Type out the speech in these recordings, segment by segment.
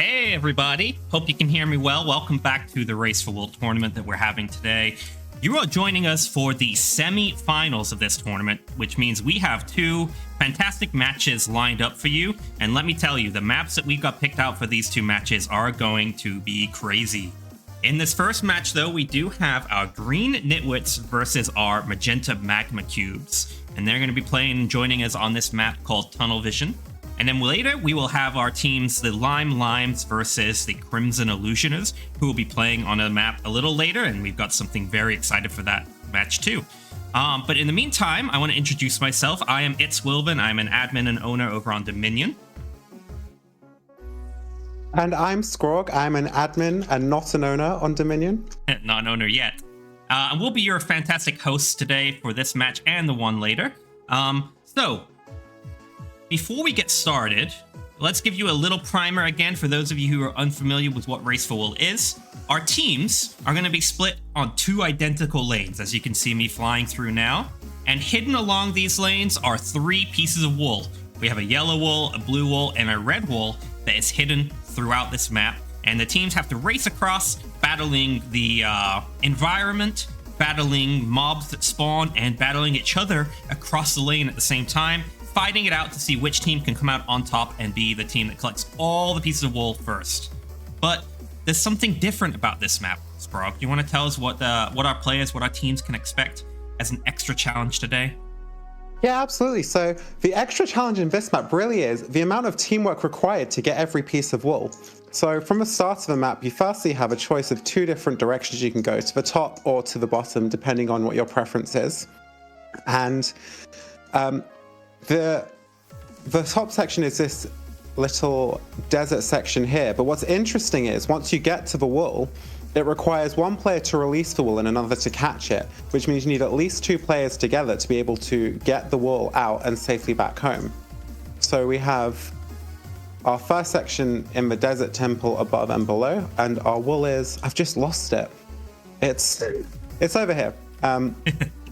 Hey everybody, hope you can hear me well. Welcome back to the Race for World tournament that we're having today. You are joining us for the semi-finals of this tournament, which means we have two fantastic matches lined up for you. And let me tell you, the maps that we got picked out for these two matches are going to be crazy. In this first match, though, we do have our green Nitwits versus our magenta Magmacubes. And they're going to be playing and joining us on this map called Tunnel Vision. And then later, we will have our teams, the Lime Limes versus the Crimson Illusioners, who will be playing on a map a little later, and we've got something very excited for that match too. But in the meantime, I want to introduce myself. I am It's Wilvin. I'm an admin and owner over on Dominion. And I'm Scrog. I'm an admin and not an owner on Dominion. Not an owner yet. And we'll be your fantastic hosts today for this match and the one later. Before we get started, let's give you a little primer again for those of you who are unfamiliar with what Race for Wool is. Our teams are going to be split on two identical lanes, as you can see me flying through now. And hidden along these lanes are three pieces of wool. We have a yellow wool, a blue wool, and a red wool that is hidden throughout this map. And the teams have to race across, battling the environment, battling mobs that spawn, and battling each other across the lane at the same time, fighting it out to see which team can come out on top and be the team that collects all the pieces of wool first. But there's something different about this map, Sprog. Do you want to tell us what our players, what our teams can expect as an extra challenge today? Yeah, absolutely. So the extra challenge in this map really is the amount of teamwork required to get every piece of wool. So from the start of the map, you firstly have a choice of two different directions you can go, to the top or to the bottom, depending on what your preference is. And the top section is this little desert section here, but what's interesting is once you get to the wool, it requires one player to release the wool and another to catch it, which means you need at least two players together to be able to get the wool out and safely back home. So we have our first section in the desert temple above and below, and our wool is, I've just lost it. It's over here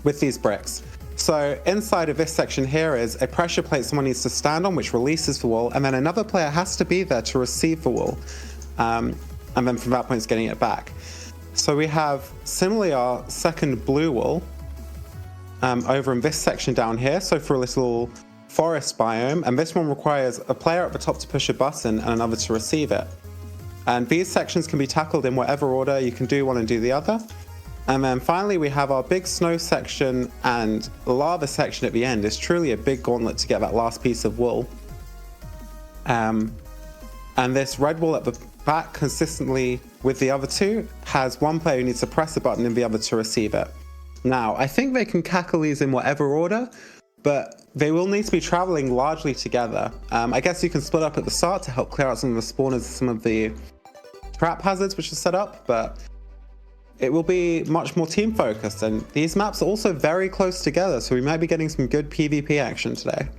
with these bricks. So inside of this section here is a pressure plate someone needs to stand on, which releases the wool, and then another player has to be there to receive the wool. And then from that point, it's getting it back. So we have similarly our second blue wool over in this section down here. So for a little forest biome, and this one requires a player at the top to push a button and another to receive it. And these sections can be tackled in whatever order. You can do one and do the other. And then finally, we have our big snow section and lava section at the end. It's truly a big gauntlet to get that last piece of wool. And this red wool at the back, consistently with the other two, has one player who needs to press a button and the other to receive it. Now, I think they can tackle these in whatever order, but they will need to be traveling largely together. I guess you can split up at the start to help clear out some of the spawners and some of the trap hazards which are set up, but it will be much more team focused, and these maps are also very close together, so we might be getting some good PvP action today.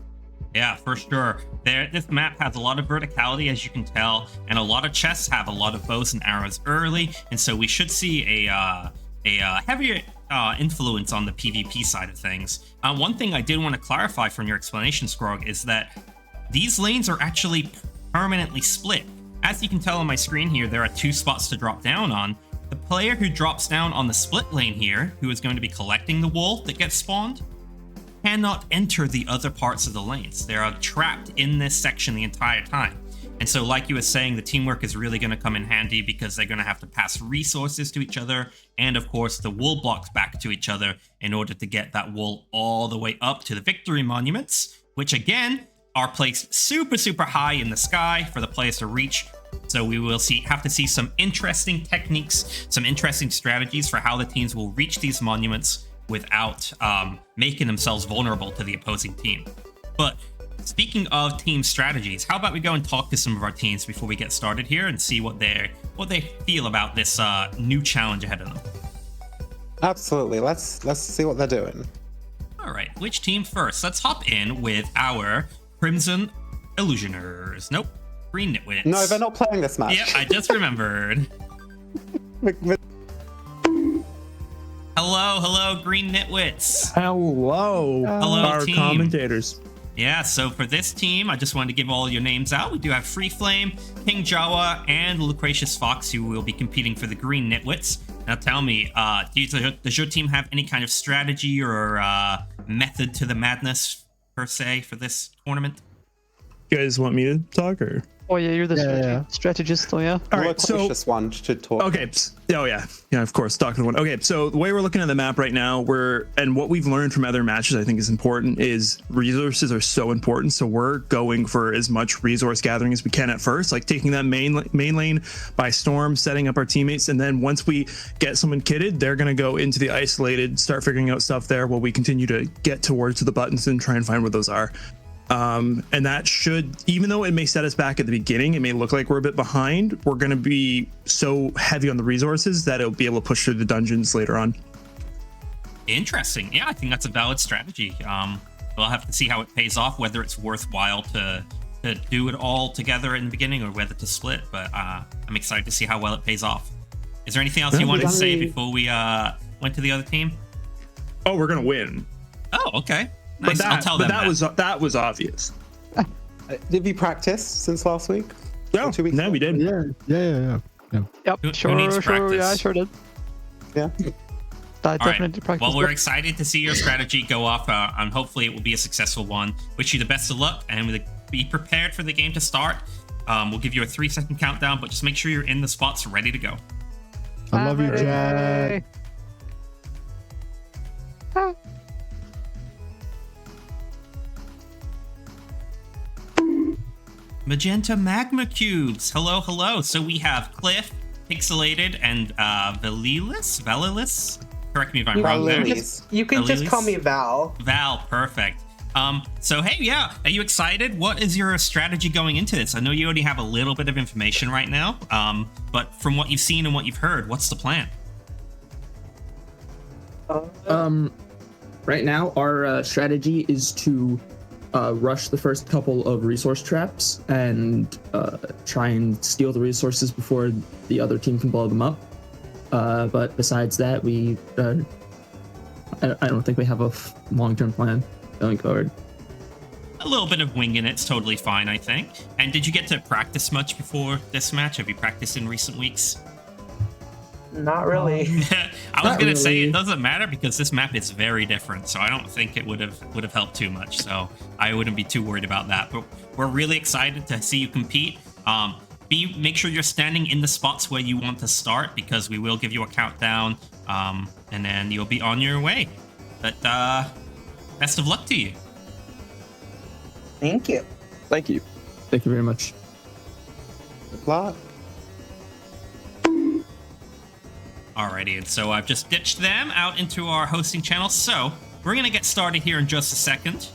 Yeah, for sure. This map has a lot of verticality, as you can tell, and a lot of chests have a lot of bows and arrows early, and so we should see a heavier influence on the PvP side of things. One thing I did want to clarify from your explanation, Scrog, is that these lanes are actually permanently split. As you can tell on my screen here, there are two spots to drop down on. The player who drops down on the split lane here, who is going to be collecting the wool that gets spawned, cannot enter the other parts of the lanes. They are trapped in this section the entire time. And so like you were saying, the teamwork is really going to come in handy because they're going to have to pass resources to each other and, of course, the wool blocks back to each other in order to get that wool all the way up to the victory monuments, which again are placed super, super high in the sky for the players to reach. So we will have to see some interesting techniques, some interesting strategies for how the teams will reach these monuments without making themselves vulnerable to the opposing team. But speaking of team strategies, how about we go and talk to some of our teams before we get started here and see what they feel about this new challenge ahead of them. Absolutely. Let's see what they're doing. All right, which team first? Let's hop in with our Crimson Illusioners. Nope. Green Nitwits. No, they're not playing this match. Yeah, I just remembered. Hello, Green Nitwits. Hello, Hello, our team. commentators. Yeah, so for this team, I just wanted to give all your names out. We do have Free Flame, King Jawa, and Lucretius Fox, who will be competing for the Green Nitwits. Now tell me, does your team have any kind of strategy or method to the madness, per se, for this tournament? You guys want me to talk, or? Oh yeah, you're the strategist, so yeah. All right, so Lucretius one should talk. okay. Oh yeah, of course, talking to one. Okay, so the way we're looking at the map right now, and what we've learned from other matches, I think is important, is resources are so important. So we're going for as much resource gathering as we can at first, like taking that main lane by storm, setting up our teammates, and then once we get someone kitted, they're gonna go into the isolated, start figuring out stuff there, while we continue to get towards the buttons and try and find where those are. And that should, even though it may set us back at the beginning, it may look like we're a bit behind, we're going to be so heavy on the resources that it'll be able to push through the dungeons later on. Interesting. Yeah, I think that's a valid strategy. We'll have to see how it pays off, whether it's worthwhile to do it all together in the beginning or whether to split, but I'm excited to see how well it pays off. Is there anything else you wanted to say before we went to the other team? Oh, we're going to win. Oh, okay. Nice. I'll tell them that was obvious. Did you practice since last week? No, 2 weeks no, ago? we did. Yeah. Yep, Who needs practice? yeah, I sure did. Yeah. I All definitely right. practice. Well, we're excited to see your strategy go off, and hopefully it will be a successful one. Wish you the best of luck, and be prepared for the game to start. We'll give you a 3-second countdown, but just make sure you're in the spots ready to go. I love you, Jack. Magenta Magmacubes. Hello. So we have Cliff, Pixelated, and Valilis. Correct me if I'm wrong there. You can just call me Val. Val, perfect. So hey, yeah, are you excited? What is your strategy going into this? I know you already have a little bit of information right now, but from what you've seen and what you've heard, what's the plan? Right now, our strategy is to rush the first couple of resource traps and try and steal the resources before the other team can blow them up. But besides that, I don't think we have a long-term plan going forward. A little bit of winging it's totally fine, I think. And did you get to practice much before this match? Have you practiced in recent weeks? Not really. I was gonna say it doesn't matter because this map is very different, so I don't think it would have helped too much. So I wouldn't be too worried about that. But we're really excited to see you compete. Make sure you're standing in the spots where you want to start because we will give you a countdown, and then you'll be on your way. But best of luck to you. Thank you. Thank you. Thank you very much. Good luck. Alrighty, and so I've just ditched them out into our hosting channel. So we're gonna get started here in just a second.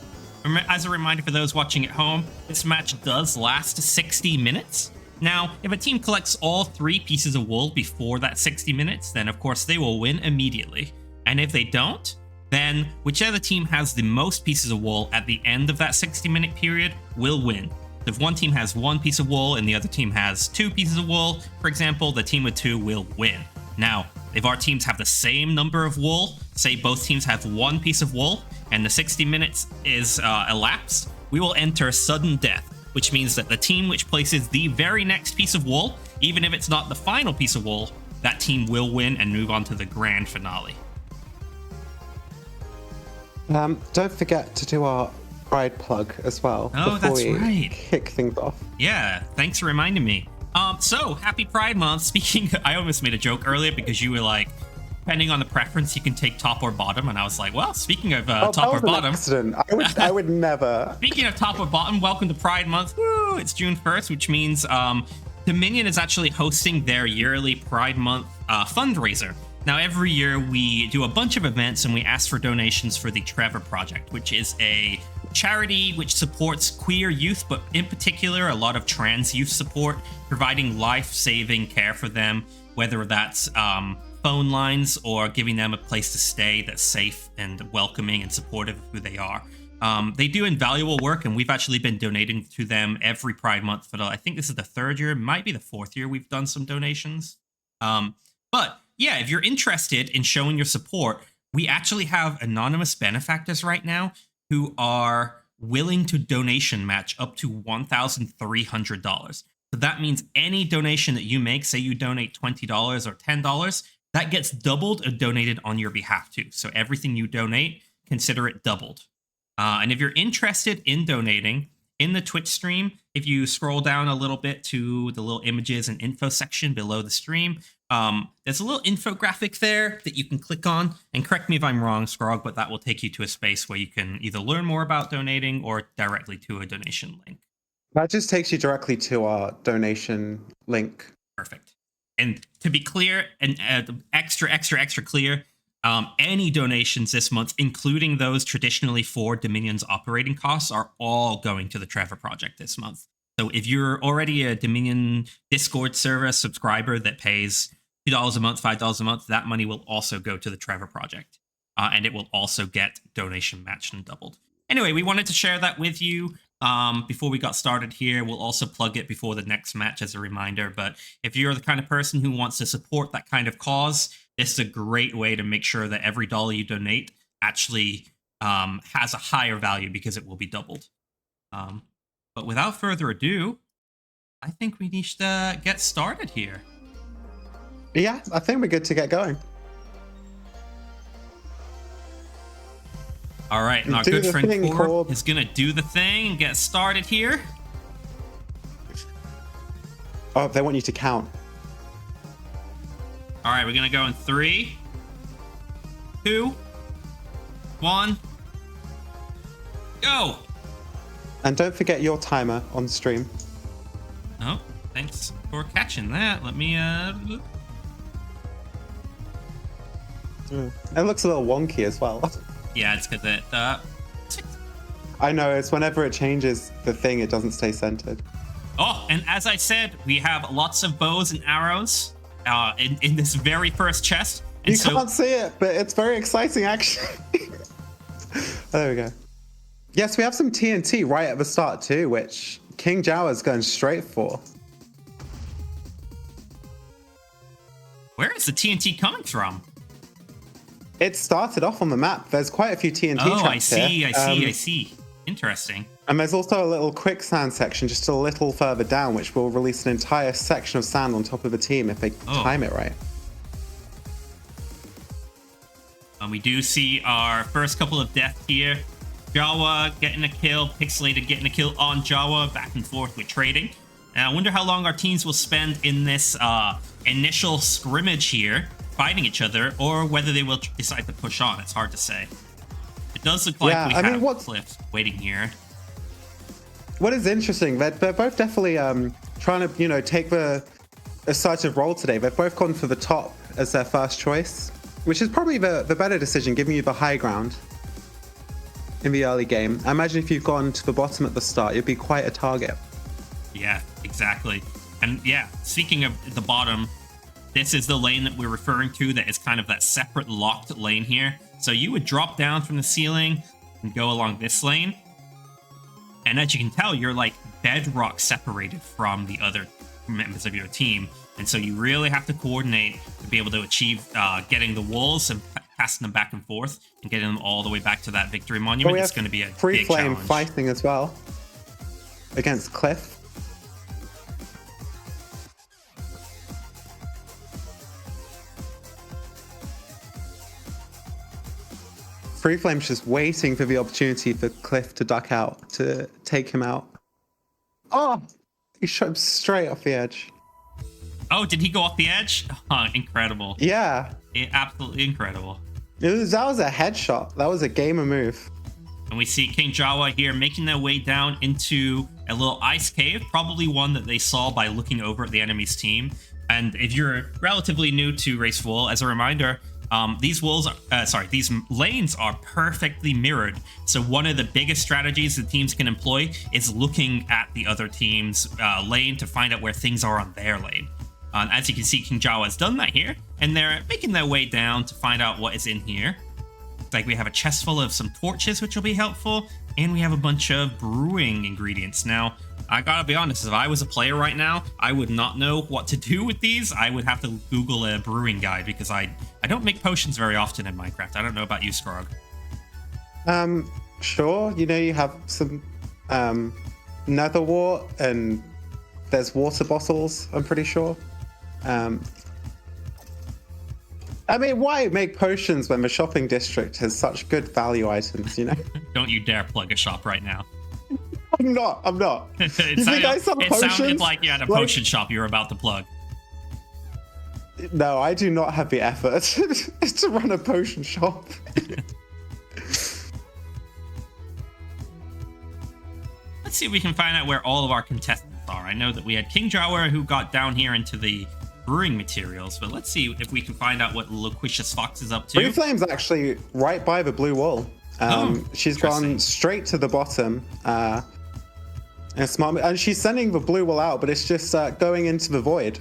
As a reminder for those watching at home, this match does last 60 minutes. Now, if a team collects all 3 pieces of wool before that 60 minutes, then of course they will win immediately. And if they don't, then whichever team has the most pieces of wool at the end of that 60-minute period will win. If one team has 1 piece of wool and the other team has 2 pieces of wool, for example, the team with 2 will win. Now, if our teams have the same number of wool, say both teams have 1 piece of wool, and the 60 minutes is elapsed, we will enter sudden death, which means that the team which places the very next piece of wool, even if it's not the final piece of wool, that team will win and move on to the grand finale. Don't forget to do our Pride plug as well. Oh, before that's we right. Kick things off. Yeah, thanks for reminding me. So happy Pride Month. Speaking, I almost made a joke earlier because you were like, depending on the preference, you can take top or bottom, and I was like, well, speaking of top or bottom, accident. I would never. Speaking of top or bottom, welcome to Pride Month. Woo! It's June 1st, which means Dominion is actually hosting their yearly Pride Month fundraiser. Now, every year we do a bunch of events and we ask for donations for the Trevor Project, which is a charity which supports queer youth, but in particular, a lot of trans youth support, providing life-saving care for them, whether that's phone lines or giving them a place to stay that's safe and welcoming and supportive of who they are. They do invaluable work, and we've actually been donating to them every Pride Month for I think this is the 3rd year, might be the 4th year we've done some donations. But yeah, if you're interested in showing your support, we actually have anonymous benefactors right now who are willing to donation match up to $1,300. So that means any donation that you make, say you donate $20 or $10, that gets doubled or donated on your behalf too. So everything you donate, consider it doubled. And if you're interested in donating in the Twitch stream, if you scroll down a little bit to the little images and info section below the stream, there's a little infographic there that you can click on. And correct me if I'm wrong, Scrog, but that will take you to a space where you can either learn more about donating or directly to a donation link. That just takes you directly to our donation link. Perfect. And to be clear, and extra clear, any donations this month, including those traditionally for Dominion's operating costs, are all going to the Trevor Project this month. So if you're already a Dominion Discord server subscriber that pays $2 a month, $5 a month, that money will also go to the Trevor Project. And it will also get donation matched and doubled. Anyway, we wanted to share that with you before we got started here. We'll also plug it before the next match as a reminder. But if you're the kind of person who wants to support that kind of cause, this is a great way to make sure that every dollar you donate actually has a higher value because it will be doubled. But without further ado, I think we need to get started here. Yeah, I think we're good to get going. All right, and our Do good the friend thing, Corb Corb. is going to do the thing and get started here. Oh, they want you to count. All right, we're going to go in 3, 2, 1, go. And don't forget your timer on stream. Oh, thanks for catching that. Let me, It looks a little wonky as well. yeah, it's because it, I know, it's whenever it changes the thing, it doesn't stay centered. oh, and as I said, we have lots of bows and arrows in this very first chest. And You so, can't see it, but it's very exciting, actually. There we go. Yes, we have some TNT right at the start, too, which King Jawa's going straight for. where is the TNT coming from? It started off on the map. There's quite a few TNT Oh, I traps see, here. I see. Interesting. And there's also a little quicksand section just a little further down, which will release an entire section of sand on top of the team if they time it right. We do see our first couple of deaths here. Jawa getting a kill, Pixelated getting a kill on Jawa, back and forth with trading. And I wonder how long our teams will spend in this initial scrimmage here, fighting each other, or whether they will decide to push on. It's hard to say. It does look like we have Cliff waiting here. What is interesting, they're both definitely trying to, take the assertive role today. They've both gone for the top as their first choice, which is probably the better decision, giving you the high ground in the early game. I imagine if you've gone to the bottom at the start, you'd be quite a target. Yeah, exactly. And yeah, speaking of the bottom, this is the lane that we're referring to that is kind of that separate locked lane here. So you would drop down from the ceiling and go along this lane. And as you can tell, you're like bedrock separated from the other members of your team. And so you really have to coordinate to be able to achieve getting the walls and passing them back and forth and getting them all the way back to that victory monument. It's going to be a Free big Flame challenge. fighting as well against Cliff. Free Flame's just waiting for the opportunity for Cliff to duck out, to take him out. Oh! He shot him straight off the edge. Oh, did he go off the edge? Oh, incredible. Yeah. Absolutely incredible. That was a headshot. That was a gamer move. And we see King Jawa here making their way down into a little ice cave, probably one that they saw by looking over at the enemy's team. And if you're relatively new to Race Wall, as a reminder, these lanes are perfectly mirrored. So one of the biggest strategies the teams can employ is looking at the other team's lane to find out where things are on their lane. As you can see, King Jawa has done that here, and they're making their way down to find out what is in here. Looks like we have a chest full of some torches, which will be helpful, and we have a bunch of brewing ingredients. Now, I gotta be honest, if I was a player right now, I would not know what to do with these. I would have to Google a brewing guide, because I don't make potions very often in Minecraft. I don't know about you, Scrog. sure. You know, you have some nether wart and there's water bottles, I'm pretty sure. I mean, why make potions when the shopping district has such good value items, you know? Don't you dare plug a shop right now. I'm not. It You think I sell sounded potions? like you had a potion shop you were about to plug. No, I do not have the effort to run a potion shop. Let's see if we can find out where all of our contestants are. I know that we had King Jawa who got down here into the brewing materials, but let's see if we can find out what Loquicious Fox is up to. Blue Flame's actually right by the blue wall. She's gone straight to the bottom. And she's sending the blue wall out, but it's just going into the void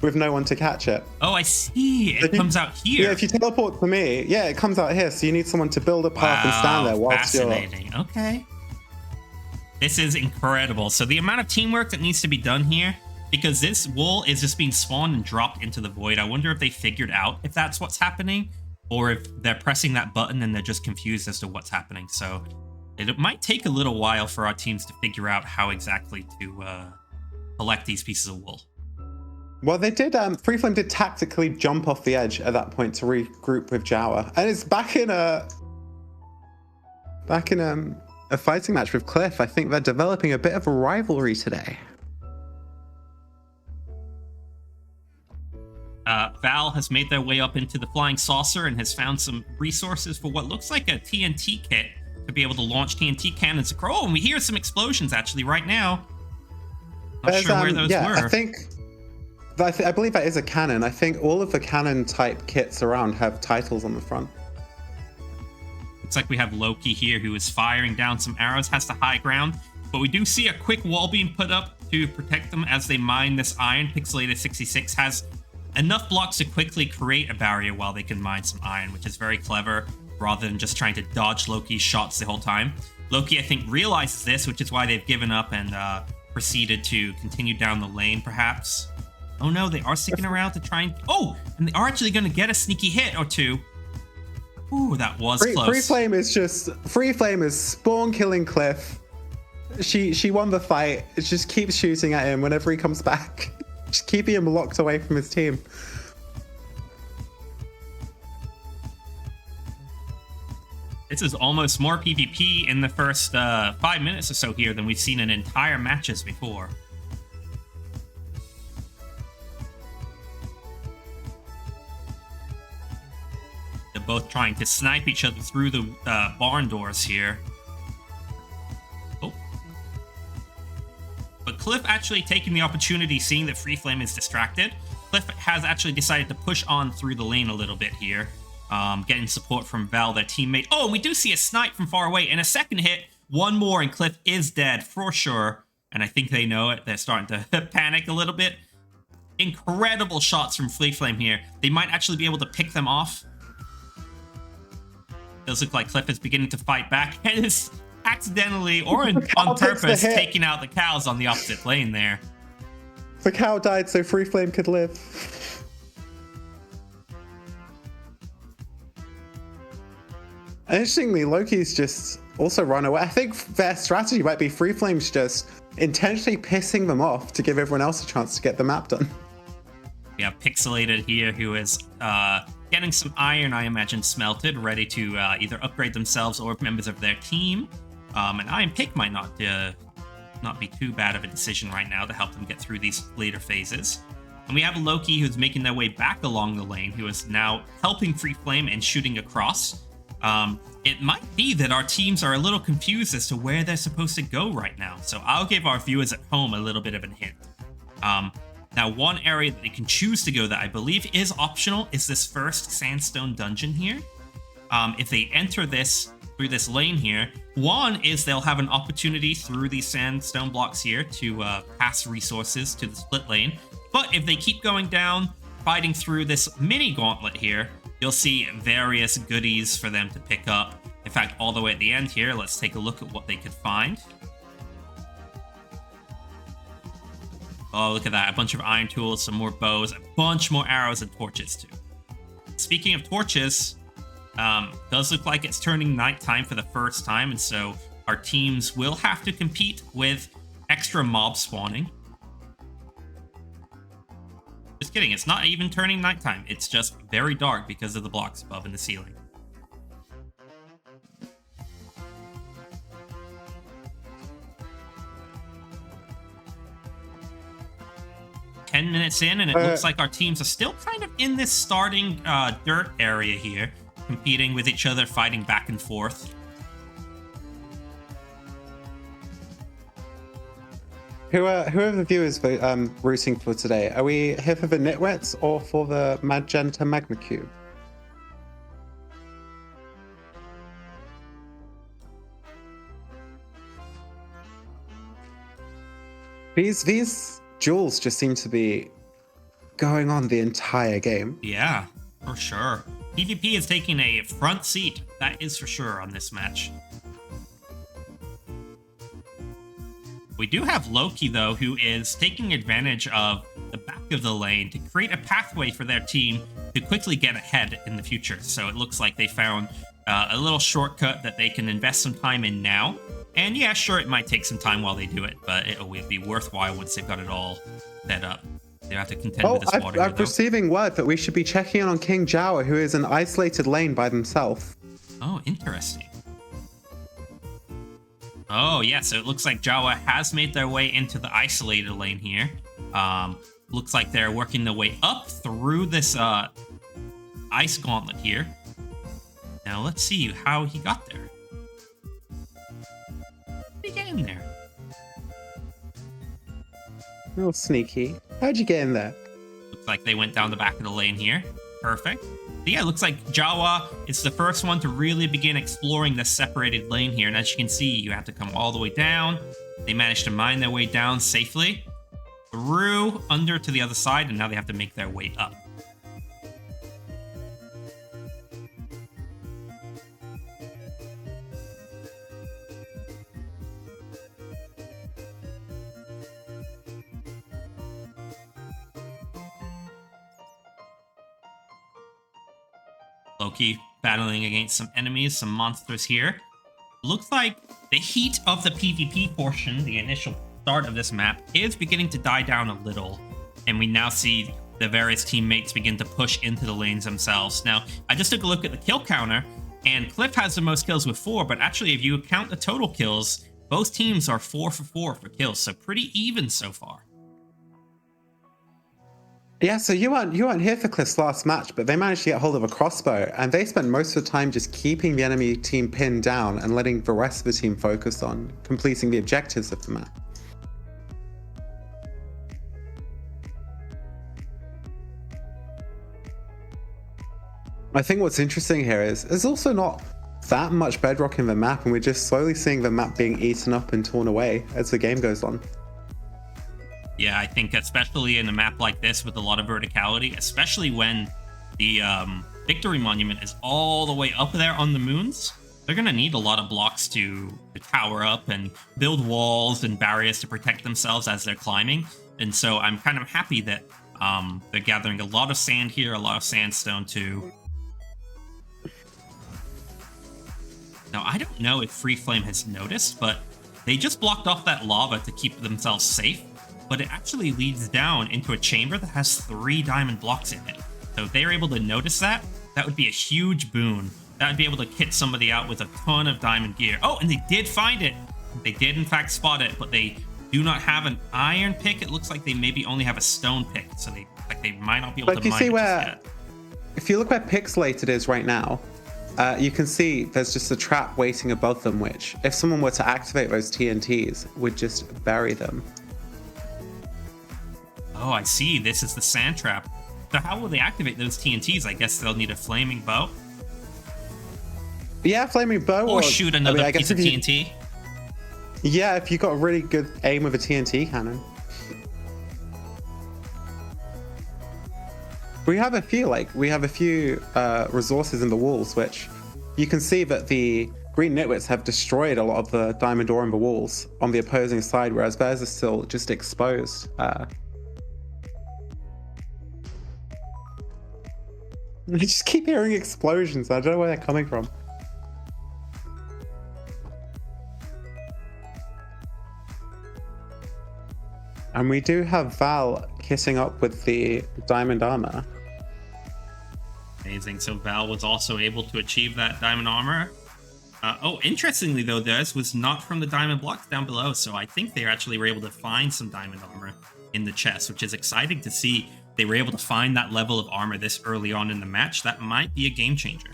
with no one to catch it. Oh, I see. It comes out here. Yeah, if you teleport to me, it comes out here. So you need someone to build a path and stand there whilst fascinating. Okay. This is incredible. So the amount of teamwork that needs to be done here, because this wool is just being spawned and dropped into the void. I wonder if they figured out if that's what's happening, or if they're pressing that button and they're just confused as to what's happening. So it might take a little while for our teams to figure out how exactly to collect these pieces of wool. Well, they did. Freeflame did tactically jump off the edge at that point to regroup with Jawa, and it's back in a fighting match with Cliff. I think they're developing a bit of a rivalry today. Val has made their way up into the flying saucer and has found some resources for what looks like a TNT kit to be able to launch TNT cannons. Oh, and we hear some explosions actually right now. Not sure where those were. I believe that is a cannon. I think all of the cannon type kits around have titles on the front. Looks like we have Loki here who is firing down some arrows, has the high ground, but we do see a quick wall being put up to protect them as they mine this iron. Pixelated 66 has enough blocks to quickly create a barrier while they can mine some iron, which is very clever, rather than just trying to dodge Loki's shots the whole time. Loki, I think, realizes this, which is why they've given up and proceeded to continue down the lane, perhaps. Oh no, they are sticking around to try and... Oh! And they are actually going to get a sneaky hit or two. Ooh, that was close. Freeflame is spawn killing Cliff. She won the fight. It just keeps shooting at him whenever he comes back. Just keeping him locked away from his team. This is almost more PvP in the first 5 minutes or so here than we've seen in entire matches before. They're both trying to snipe each other through the barn doors here. Oh. But Cliff actually taking the opportunity, seeing that Freeflame is distracted. Cliff has actually decided to push on through the lane a little bit here. Getting support from Val, their teammate. Oh, and we do see a snipe from far away. And a second hit, one more, and Cliff is dead for sure. And I think they know it. They're starting to panic a little bit. Incredible shots from Freeflame here. They might actually be able to pick them off. Does look like Cliff is beginning to fight back and is accidentally or on purpose taking out the cows on the opposite lane there. The cow died so Freeflame could live. Interestingly, Loki's just also run away. I think their strategy might be Freeflame's just intentionally pissing them off to give everyone else a chance to get the map done. We have Pixelated here who is getting some iron, I imagine, smelted, ready to either upgrade themselves or members of their team. And Iron Pick might not be too bad of a decision right now to help them get through these later phases. And we have Loki who's making their way back along the lane, who is now helping Freeflame and shooting across. It might be that our teams are a little confused as to where they're supposed to go right now. So I'll give our viewers at home a little bit of a hint. Now, one area that they can choose to go that I believe is optional is this first sandstone dungeon here. If they enter this through this lane here, one is they'll have an opportunity through these sandstone blocks here to pass resources to the split lane. But if they keep going down, fighting through this mini gauntlet here, you'll see various goodies for them to pick up. In fact, all the way at the end here, let's take a look at what they could find. Oh, look at that. A bunch of iron tools, some more bows, a bunch more arrows and torches too. Speaking of torches, Does look like it's turning nighttime for the first time, and so our teams will have to compete with extra mob spawning. Just kidding, it's not even turning nighttime. It's just very dark because of the blocks above in the ceiling. Ten minutes in, and it looks like our teams are still kind of in this starting dirt area here, competing with each other, fighting back and forth. Who are the viewers rooting for today? Are we here for the Nitwits or for the Magenta Magmacube? These duels just seem to be going on the entire game. Yeah, for sure. PvP is taking a front seat, that is for sure, on this match. We do have Loki, though, who is taking advantage of the back of the lane to create a pathway for their team to quickly get ahead in the future. So it looks like they found a little shortcut that they can invest some time in now. And yeah, sure, it might take some time while they do it, but it will be worthwhile once they've got it all set up. They have to contend with this water. I'm receiving word that we should be checking in on King Jawa, who is an isolated lane by themselves. Oh, interesting. Oh, yeah, so it looks like Jawa has made their way into the isolated lane here. Looks like they're working their way up through this ice gauntlet here. Now, let's see how he got there. How did he get in there? Real sneaky. How'd you get in there? Looks like they went down the back of the lane here. Perfect. But yeah, it looks like Jawa is the first one to really begin exploring the separated lane here. And as you can see, you have to come all the way down. They managed to mine their way down safely, through, under to the other side, and now they have to make their way up. Loki battling against some enemies, some monsters here. Looks like the heat of the PvP portion, the initial start of this map, is beginning to die down a little. And we now see the various teammates begin to push into the lanes themselves. Now, I just took a look at the kill counter, and Cliff has the most kills with 4, but actually if you count the total kills, both teams are 4 for 4 for kills, so pretty even so far. Yeah, so you weren't here for Cliff's last match, but they managed to get hold of a crossbow, and they spent most of the time just keeping the enemy team pinned down and letting the rest of the team focus on completing the objectives of the map. I think what's interesting here is there's also not that much bedrock in the map, and we're just slowly seeing the map being eaten up and torn away as the game goes on. Yeah, I think especially in a map like this with a lot of verticality, especially when the Victory Monument is all the way up there on the moons, they're going to need a lot of blocks to tower up and build walls and barriers to protect themselves as they're climbing. And so I'm kind of happy that they're gathering a lot of sand here, a lot of sandstone too. Now, I don't know if Free Flame has noticed, but they just blocked off that lava to keep themselves safe. But it actually leads down into a chamber that has 3 diamond blocks in it. So if they were able to notice that, that would be a huge boon. That would be able to kit somebody out with a ton of diamond gear. Oh, and they did find it. They did in fact spot it, but they do not have an iron pick. It looks like they maybe only have a stone pick, so they might not be able to mine it just yet. If you look where Pixelated is right now, you can see there's just a trap waiting above them, which, if someone were to activate those TNTs, would just bury them. Oh, I see. This is the sand trap. So how will they activate those TNTs? I guess they'll need a flaming bow. Yeah, flaming bow. Or shoot another piece of TNT. Yeah, if you got a really good aim with a TNT cannon. We have a few resources in the walls, which you can see that the Green Nitwits have destroyed a lot of the diamond ore in the walls on the opposing side, whereas theirs are still just exposed. I just keep hearing explosions. I don't know where they're coming from. And we do have Val kissing up with the diamond armor. Amazing. So Val was also able to achieve that diamond armor. Interestingly though, theirs was not from the diamond blocks down below, so I think they actually were able to find some diamond armor in the chest, which is exciting to see. They were able to find that level of armor this early on in the match. That might be a game changer.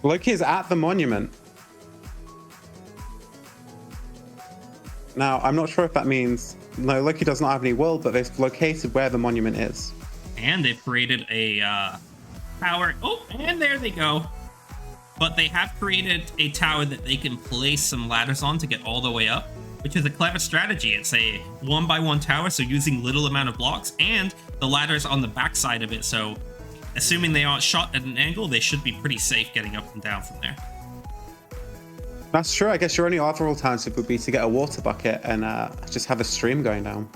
Loki is at the monument. Now, I'm not sure if that means... No, Loki does not have any wool, but they've located where the monument is. And they've created a tower. Oh, and there they go. But they have created a tower that they can place some ladders on to get all the way up, which is a clever strategy. It's a 1x1 tower, so using little amount of blocks, and the ladders on the backside of it. So assuming they aren't shot at an angle, they should be pretty safe getting up and down from there. That's true. I guess your only other alternative would be to get a water bucket and just have a stream going down.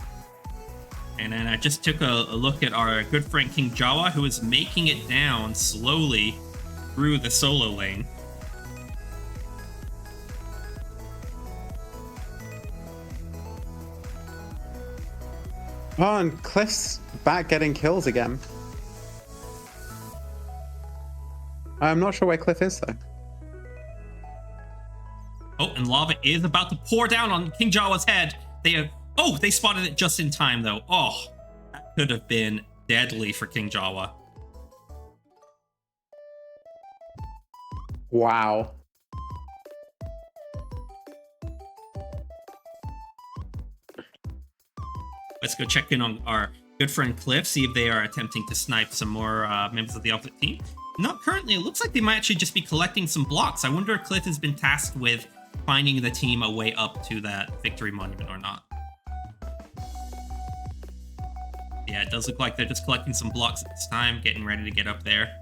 And then I just took a look at our good friend King Jawa, who is making it down slowly through the solo lane. Oh, and Cliff's back getting kills again. I'm not sure where Cliff is, though. Oh, and lava is about to pour down on King Jawa's head. They spotted it just in time, though. Oh, that could have been deadly for King Jawa. Wow. Let's go check in on our good friend Cliff, see if they are attempting to snipe some more members of the opposite team. Not currently. It looks like they might actually just be collecting some blocks. I wonder if Cliff has been tasked with finding the team a way up to that victory monument or not. Yeah, it does look like they're just collecting some blocks at this time, getting ready to get up there.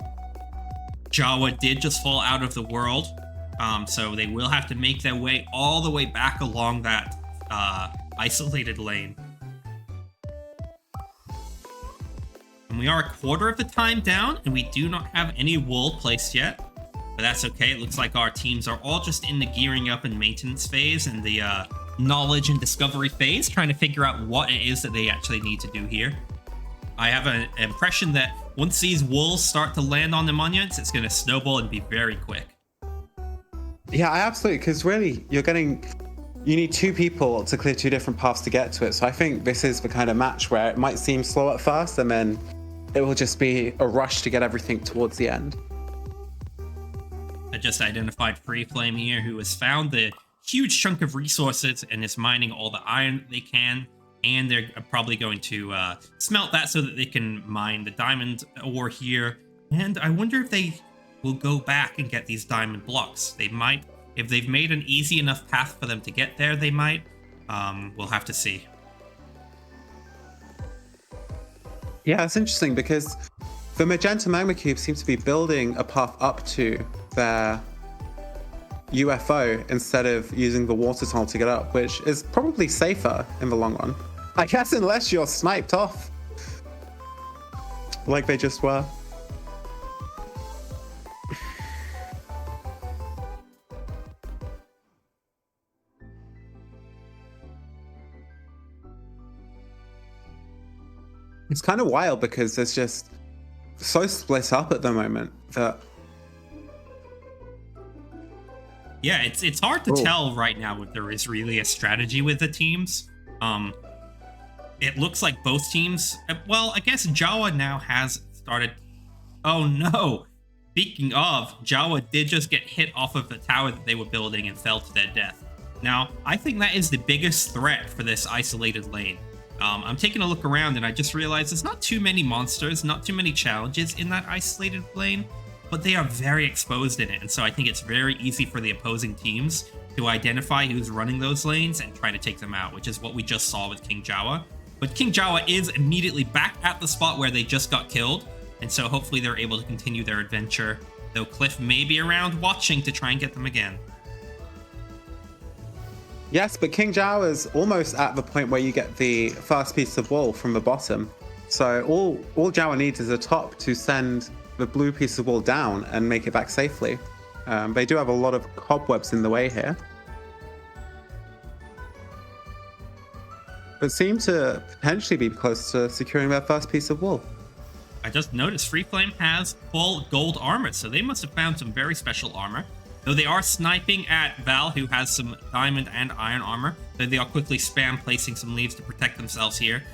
Jawa did just fall out of the world, so they will have to make their way all the way back along that isolated lane. And we are a quarter of the time down, and we do not have any wool placed yet. But that's okay. It looks like our teams are all just in the gearing up and maintenance phase and the knowledge and discovery phase, trying to figure out what it is that they actually need to do here. I have an impression that once these wolves start to land on the monuments, it's going to snowball and be very quick. Yeah, absolutely, because really, you need two people to clear two different paths to get to it. So I think this is the kind of match where it might seem slow at first, and then it will just be a rush to get everything towards the end. I just identified Free Flame here, who has found the huge chunk of resources and is mining all the iron that they can. And they're probably going to smelt that so that they can mine the diamond ore here. And I wonder if they will go back and get these diamond blocks. They might. If they've made an easy enough path for them to get there, they might. We'll have to see. Yeah, it's interesting because the Magenta Magmacubes seem to be building a path up to their UFO instead of using the water tunnel to get up, which is probably safer in the long run. I guess unless you're sniped off like they just were. It's kind of wild because it's just so split up at the moment that... Yeah, it's hard to tell right now if there is really a strategy with the teams. It looks like both teams... Well, I guess Jawa now has started... Oh no! Speaking of, Jawa did just get hit off of the tower that they were building and fell to their death. Now, I think that is the biggest threat for this isolated lane. I'm taking a look around and I just realized there's not too many monsters, not too many challenges in that isolated lane, but they are very exposed in it. And so I think it's very easy for the opposing teams to identify who's running those lanes and try to take them out, which is what we just saw with King Jawa. But King Jawa is immediately back at the spot where they just got killed. And so hopefully they're able to continue their adventure, though Cliff may be around watching to try and get them again. Yes, but King Jawa is almost at the point where you get the first piece of wool from the bottom. So all Jawa needs is a top to send the blue piece of wall down and make it back safely. They do have a lot of cobwebs in the way here, but seem to potentially be close to securing their first piece of wall. I just noticed Freeflame has full gold armor, so they must have found some very special armor. Though they are sniping at Val, who has some diamond and iron armor, though they are quickly spam placing some leaves to protect themselves here.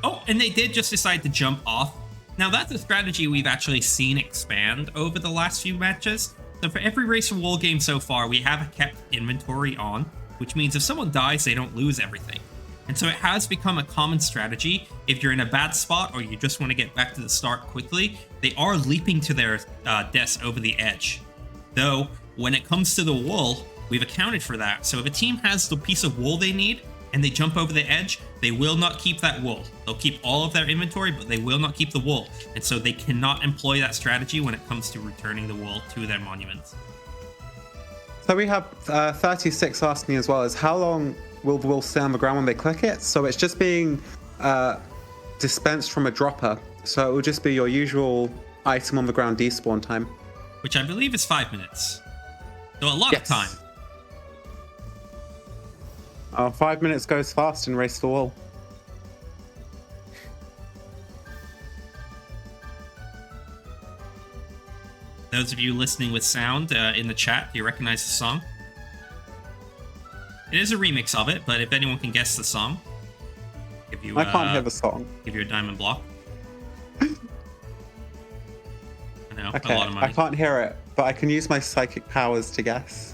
Oh, and they did just decide to jump off. Now, that's a strategy we've actually seen expand over the last few matches. So for every Race and Wall game so far, we have kept inventory on, which means if someone dies, they don't lose everything. And so it has become a common strategy. If you're in a bad spot or you just want to get back to the start quickly, they are leaping to their deaths over the edge. Though, when it comes to the wool, we've accounted for that. So if a team has the piece of wool they need, and they jump over the edge, they will not keep that wool. They'll keep all of their inventory, but they will not keep the wool. And so they cannot employ that strategy when it comes to returning the wool to their monuments. So we have 36 asking as well, is how long will the wool stay on the ground when they click it? So it's just being dispensed from a dropper. So it will just be your usual item on the ground despawn time. Which I believe is 5 minutes. So a lot of time. 5 minutes goes fast in Race to the Wall. Those of you listening with sound in the chat, do you recognize the song? It is a remix of it, but if anyone can guess the song, give you, I can't hear the song. Give you a diamond block. I know, Okay, a lot of money. I can't hear it, but I can use my psychic powers to guess.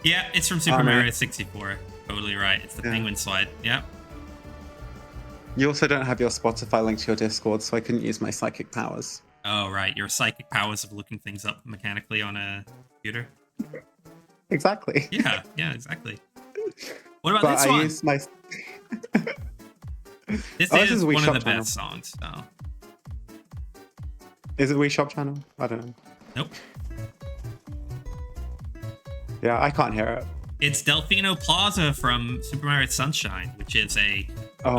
Yeah, it's from Super Mario 64. Totally right. It's the penguin slide. Yeah. You also don't have your Spotify linked to your Discord, so I couldn't use my psychic powers. Oh, right. Your psychic powers of looking things up mechanically on a computer. Exactly. Yeah, exactly. What about this one? Use my... This is one of the best songs. So. Is it Wii Shop channel? I don't know. Nope. Yeah, I can't hear it. It's Delfino Plaza from Super Mario Sunshine, which is a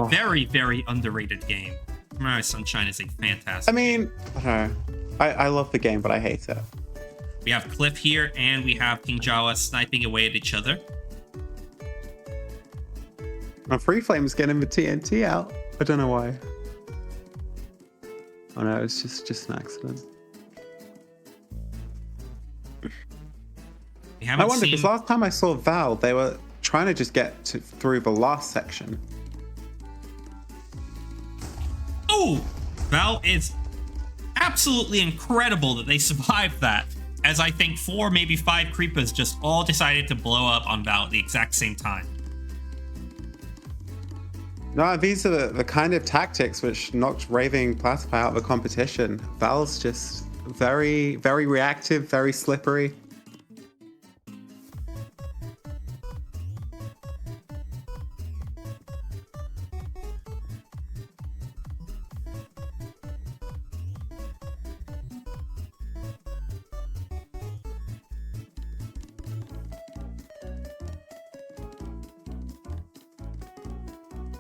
very, very underrated game. Super Mario Sunshine is a fantastic game. I don't know. I love the game, but I hate it. We have Cliff here, and we have King Jawa sniping away at each other. My Freeflame's getting the TNT out. I don't know why. Oh no, it's just an accident. I wonder, because last time I saw Val, they were trying to just get through the last section. Oh! Val is absolutely incredible that they survived that. As I think 4, maybe 5 creepers just all decided to blow up on Val at the exact same time. No, these are the kind of tactics which knocked Raving Platypi out of the competition. Val's just very, very reactive, very slippery.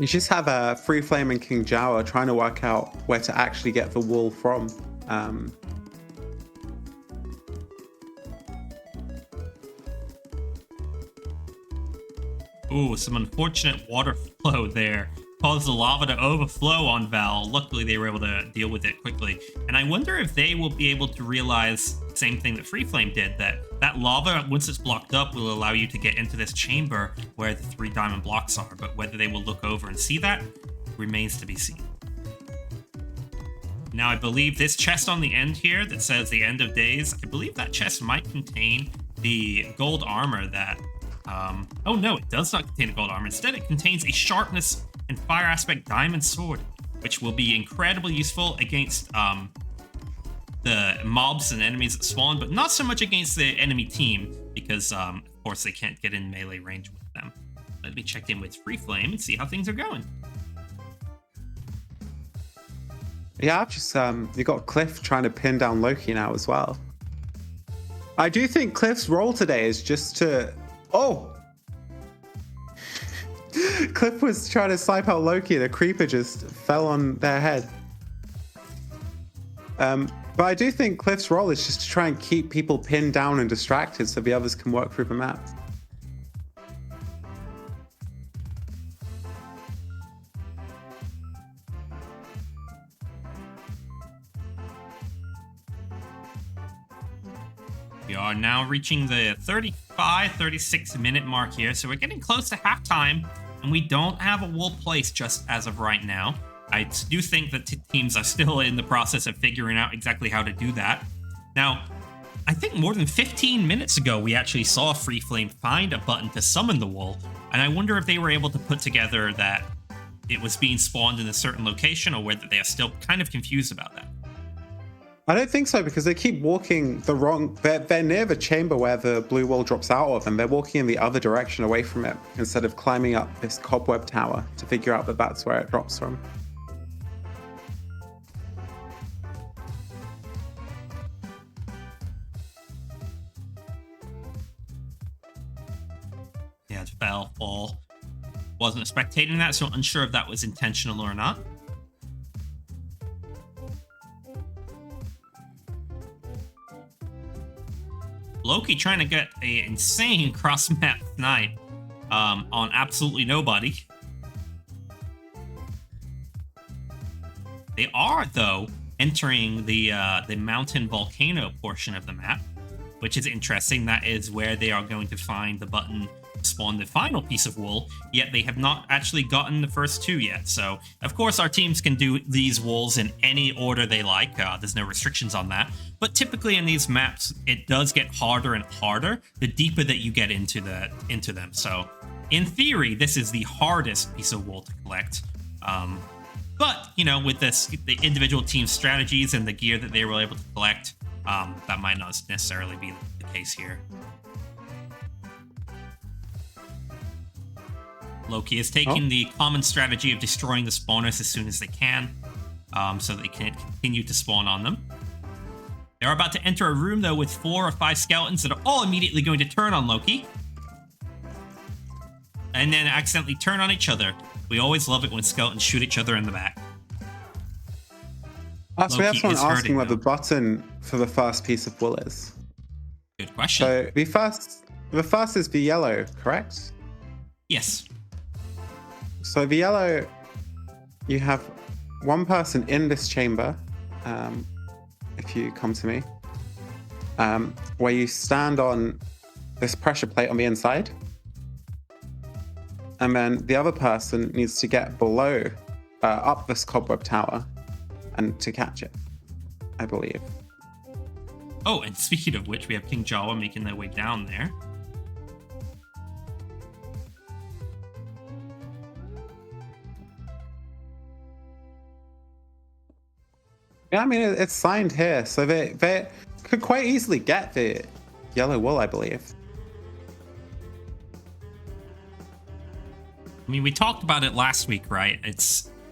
You just have a Freeflame and King Jawa trying to work out where to actually get the wool from. Ooh, some unfortunate water flow there. Caused the lava to overflow on Val. Luckily, they were able to deal with it quickly. And I wonder if they will be able to realize the same thing that Freeflame did, that lava, once it's blocked up, will allow you to get into this chamber where the 3 diamond blocks are. But whether they will look over and see that remains to be seen. Now, I believe this chest on the end here that says the end of days, I believe that chest might contain the gold armor that... oh no, it does not contain a gold armor. Instead, it contains a sharpness and fire aspect diamond sword, which will be incredibly useful against the mobs and enemies that spawn, but not so much against the enemy team, because of course they can't get in melee range with them. Let me check in with Freeflame and see how things are going. Yeah, I've just you got Cliff trying to pin down Loki now as well. I do think Cliff's role today is just to Cliff was trying to snipe out Loki, and a creeper just fell on their head. But I do think Cliff's role is just to try and keep people pinned down and distracted so the others can work through the map. We are now reaching the 36 minute mark here, so we're getting close to halftime, and we don't have a wool placed just as of right now. I do think that teams are still in the process of figuring out exactly how to do that. Now, I think more than 15 minutes ago, we actually saw Free Flame find a button to summon the wool, and I wonder if they were able to put together that it was being spawned in a certain location, or whether they are still kind of confused about that. I don't think so, because they keep walking the wrong... They're near the chamber where the blue wool drops out of, and they're walking in the other direction away from it, instead of climbing up this cobweb tower to figure out that that's where it drops from. Yeah, it fell, fall. Wasn't spectating that, so unsure if that was intentional or not. Loki trying to get an insane cross-map snipe on absolutely nobody. They are, though, entering the mountain volcano portion of the map, which is interesting. That is where they are going to find the button to spawn the final piece of wool, yet they have not actually gotten the first two yet. So, of course, our teams can do these wools in any order they like. There's no restrictions on that. But typically in these maps, it does get harder and harder the deeper that you get into them. So, in theory, this is the hardest piece of wool to collect. But, you know, with the individual team strategies and the gear that they were able to collect, that might not necessarily be the case here. Loki is taking the common strategy of destroying the spawners as soon as they can, so they can't continue to spawn on them. They're about to enter a room, though, with 4 or 5 skeletons that are all immediately going to turn on Loki, and then accidentally turn on each other. We always love it when skeletons shoot each other in the back. So we have someone asking where the button for the first piece of wool is. Good question. So the first is the yellow, correct? Yes. So the yellow, you have one person in this chamber, if you come to me, where you stand on this pressure plate on the inside. And then the other person needs to get below, up this cobweb tower, and to catch it, I believe. Oh, and speaking of which, we have King Jawa making their way down there. Yeah, I mean, it's signed here, so they could quite easily get the yellow wool, I believe. I mean, we talked about it last week, right?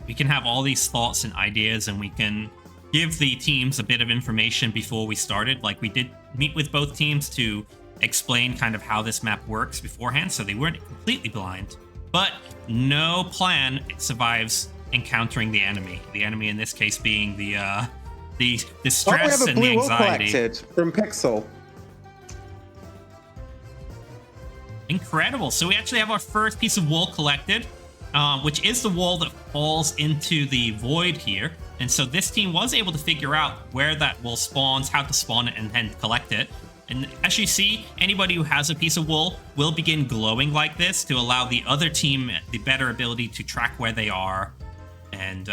We can have all these thoughts and ideas, and we can give the teams a bit of information before we started. Like, we did meet with both teams to explain kind of how this map works beforehand, so they weren't completely blind. But no plan survives encountering the enemy. The enemy in this case being the stress and the anxiety. We have a blue wool collected from Pixel. Incredible. So we actually have our first piece of wool collected, which is the wool that falls into the void here. And so this team was able to figure out where that wool spawns, how to spawn it, and then collect it. And as you see, anybody who has a piece of wool will begin glowing like this to allow the other team the better ability to track where they are and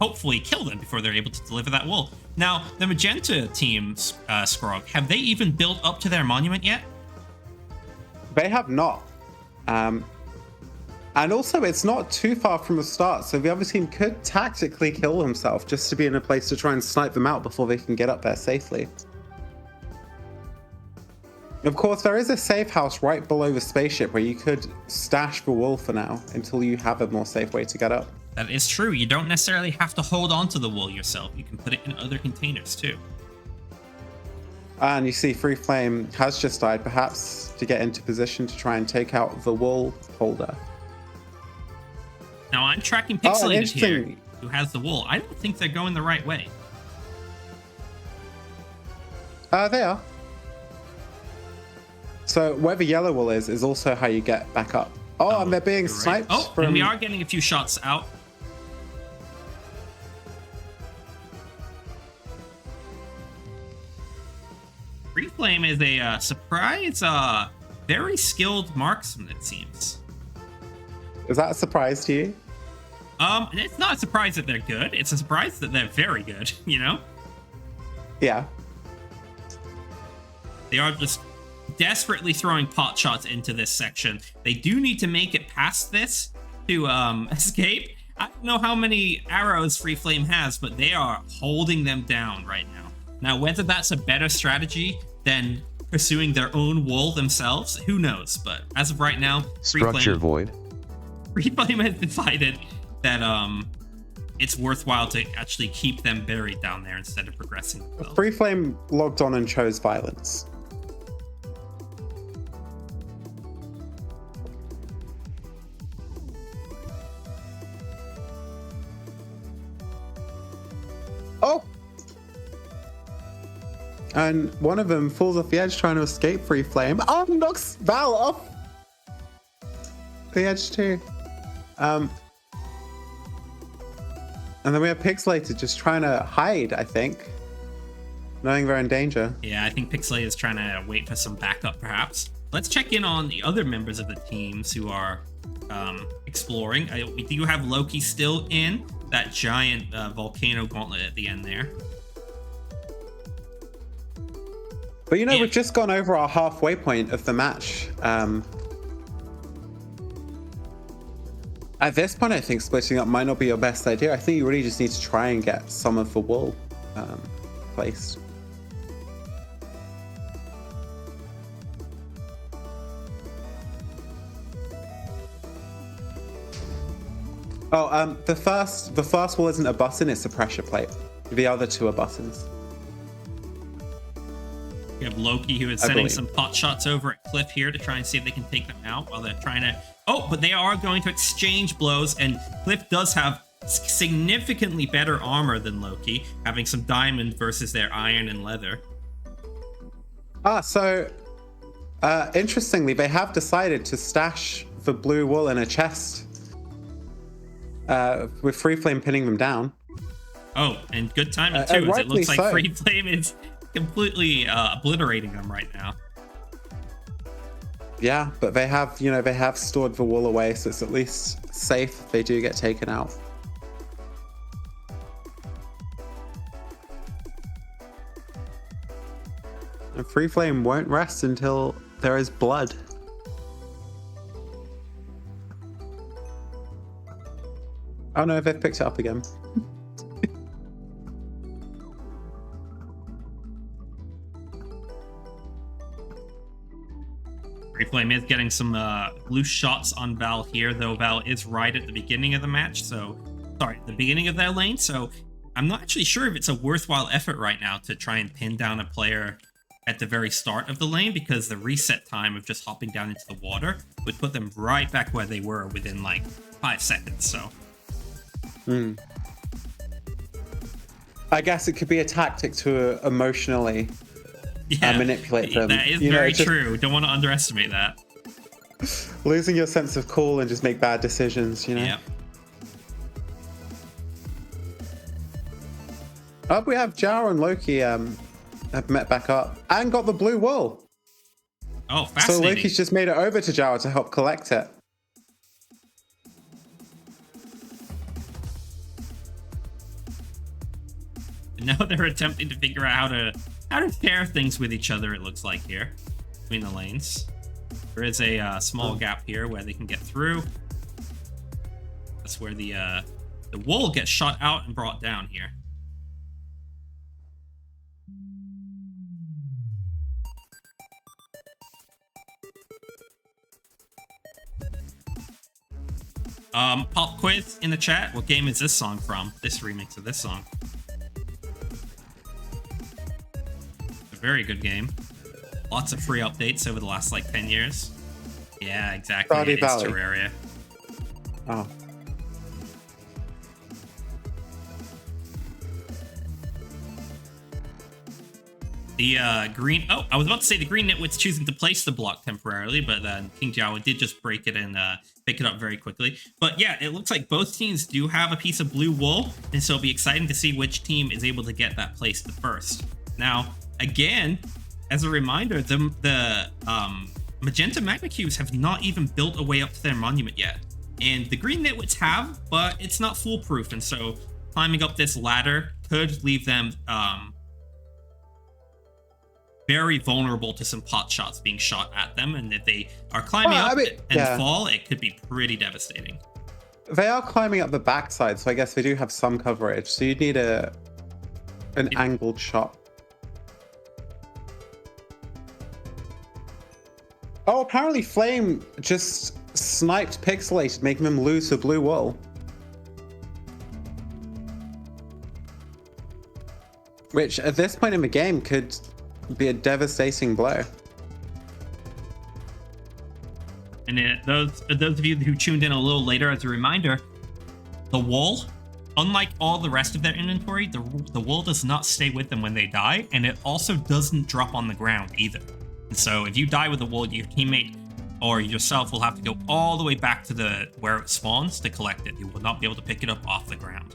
hopefully kill them before they're able to deliver that wool. Now, the Magenta team's Skrog, have they even built up to their monument yet? They have not. And also, it's not too far from the start, so the other team could tactically kill himself just to be in a place to try and snipe them out before they can get up there safely. Of course, there is a safe house right below the spaceship where you could stash the wool for now until you have a more safe way to get up. That is true. You don't necessarily have to hold on to the wool yourself. You can put it in other containers too. And you see Free Flame has just died, perhaps to get into position to try and take out the wool holder. Now I'm tracking Oh, Pixelated interesting. here, who has the wool. I don't think they're going the right way. They are. So wherever yellow wool is also how you get back up. Oh, and they're being You're right. sniped Oh, from... and we are getting a few shots out. Freeflame is a surprise, very skilled marksman, it seems. Is that a surprise to you? It's not a surprise that they're good. It's a surprise that they're very good, you know? Yeah. They are just desperately throwing pot shots into this section. They do need to make it past this to escape. I don't know how many arrows Freeflame has, but they are holding them down right now. Now, whether that's a better strategy than pursuing their own wool themselves, who knows? But as of right now, Structure void. Freeflame has decided that it's worthwhile to actually keep them buried down there instead of progressing themselves. Freeflame logged on and chose violence. Oh! And one of them falls off the edge trying to escape Freeflame. Oh, knocks Val off the edge too. And then we have Pixelated just trying to hide, I think. Knowing they're in danger. Yeah, I think Pixelate is trying to wait for some backup, perhaps. Let's check in on the other members of the teams who are exploring. We do have Loki still in that giant volcano gauntlet at the end there. But you know, we've just gone over our halfway point of the match. At this point, I think splitting up might not be your best idea. I think you really just need to try and get some of the wool placed. Oh, the first wool isn't a button; it's a pressure plate. The other two are buttons. We have Loki who is sending some pot shots over at Cliff here to try and see if they can take them out while they're trying to... Oh, but they are going to exchange blows, and Cliff does have significantly better armor than Loki, having some diamond versus their iron and leather. So interestingly, they have decided to stash the blue wool in a chest with Freeflame pinning them down. Oh, and good timing too, as it looks like so. Freeflame is completely obliterating them right now. Yeah, but they have, you know, they have stored the wool away, so it's at least safe if they do get taken out. And Freeflame won't rest until there is blood. Oh no, they've picked it up again. Freeflame is getting some loose shots on Val here, though Val is right at the beginning of the match, so... Sorry, the beginning of their lane, so I'm not actually sure if it's a worthwhile effort right now to try and pin down a player at the very start of the lane, because the reset time of just hopping down into the water would put them right back where they were within, like, 5 seconds, so... I guess it could be a tactic to emotionally manipulate them. That is very true. Don't want to underestimate that. Losing your sense of cool and just make bad decisions, you know? Yeah. Oh, we have Jao and Loki have met back up and got the blue wool. Oh, fascinating. So Loki's just made it over to Jao to help collect it. Now they're attempting to figure out how to pair things with each other, it looks like, here between the lanes. There is a small gap here where they can get through. That's where the wool gets shot out and brought down here. Pop quiz in the chat. What game is this song from? This remix of this song. A very good game. Lots of free updates over the last like 10 years. Yeah, exactly. Stardew It's Valley. Terraria. Oh. The green... Oh, I was about to say the green Nitwits choosing to place the block temporarily, but then King Jawa did just break it and pick it up very quickly. But yeah, it looks like both teams do have a piece of blue wool, and so it'll be exciting to see which team is able to get that placed the first. Now, again, as a reminder, the Magenta Magmacubes have not even built a way up to their monument yet. And the green Nitwits have, but it's not foolproof, and so climbing up this ladder could leave them... very vulnerable to some pot shots being shot at them, and if they are climbing up and fall, it could be pretty devastating. They are climbing up the backside, so I guess they do have some coverage. So you'd need an angled shot. Oh, apparently Flame just sniped Pixelated, making them lose the blue wall. Which, at this point in the game, could be a devastating blow. And those of you who tuned in a little later, as a reminder, the wool, unlike all the rest of their inventory, the wool does not stay with them when they die, and it also doesn't drop on the ground either. And so if you die with the wool, your teammate or yourself will have to go all the way back to where it spawns to collect it. You will not be able to pick it up off the ground.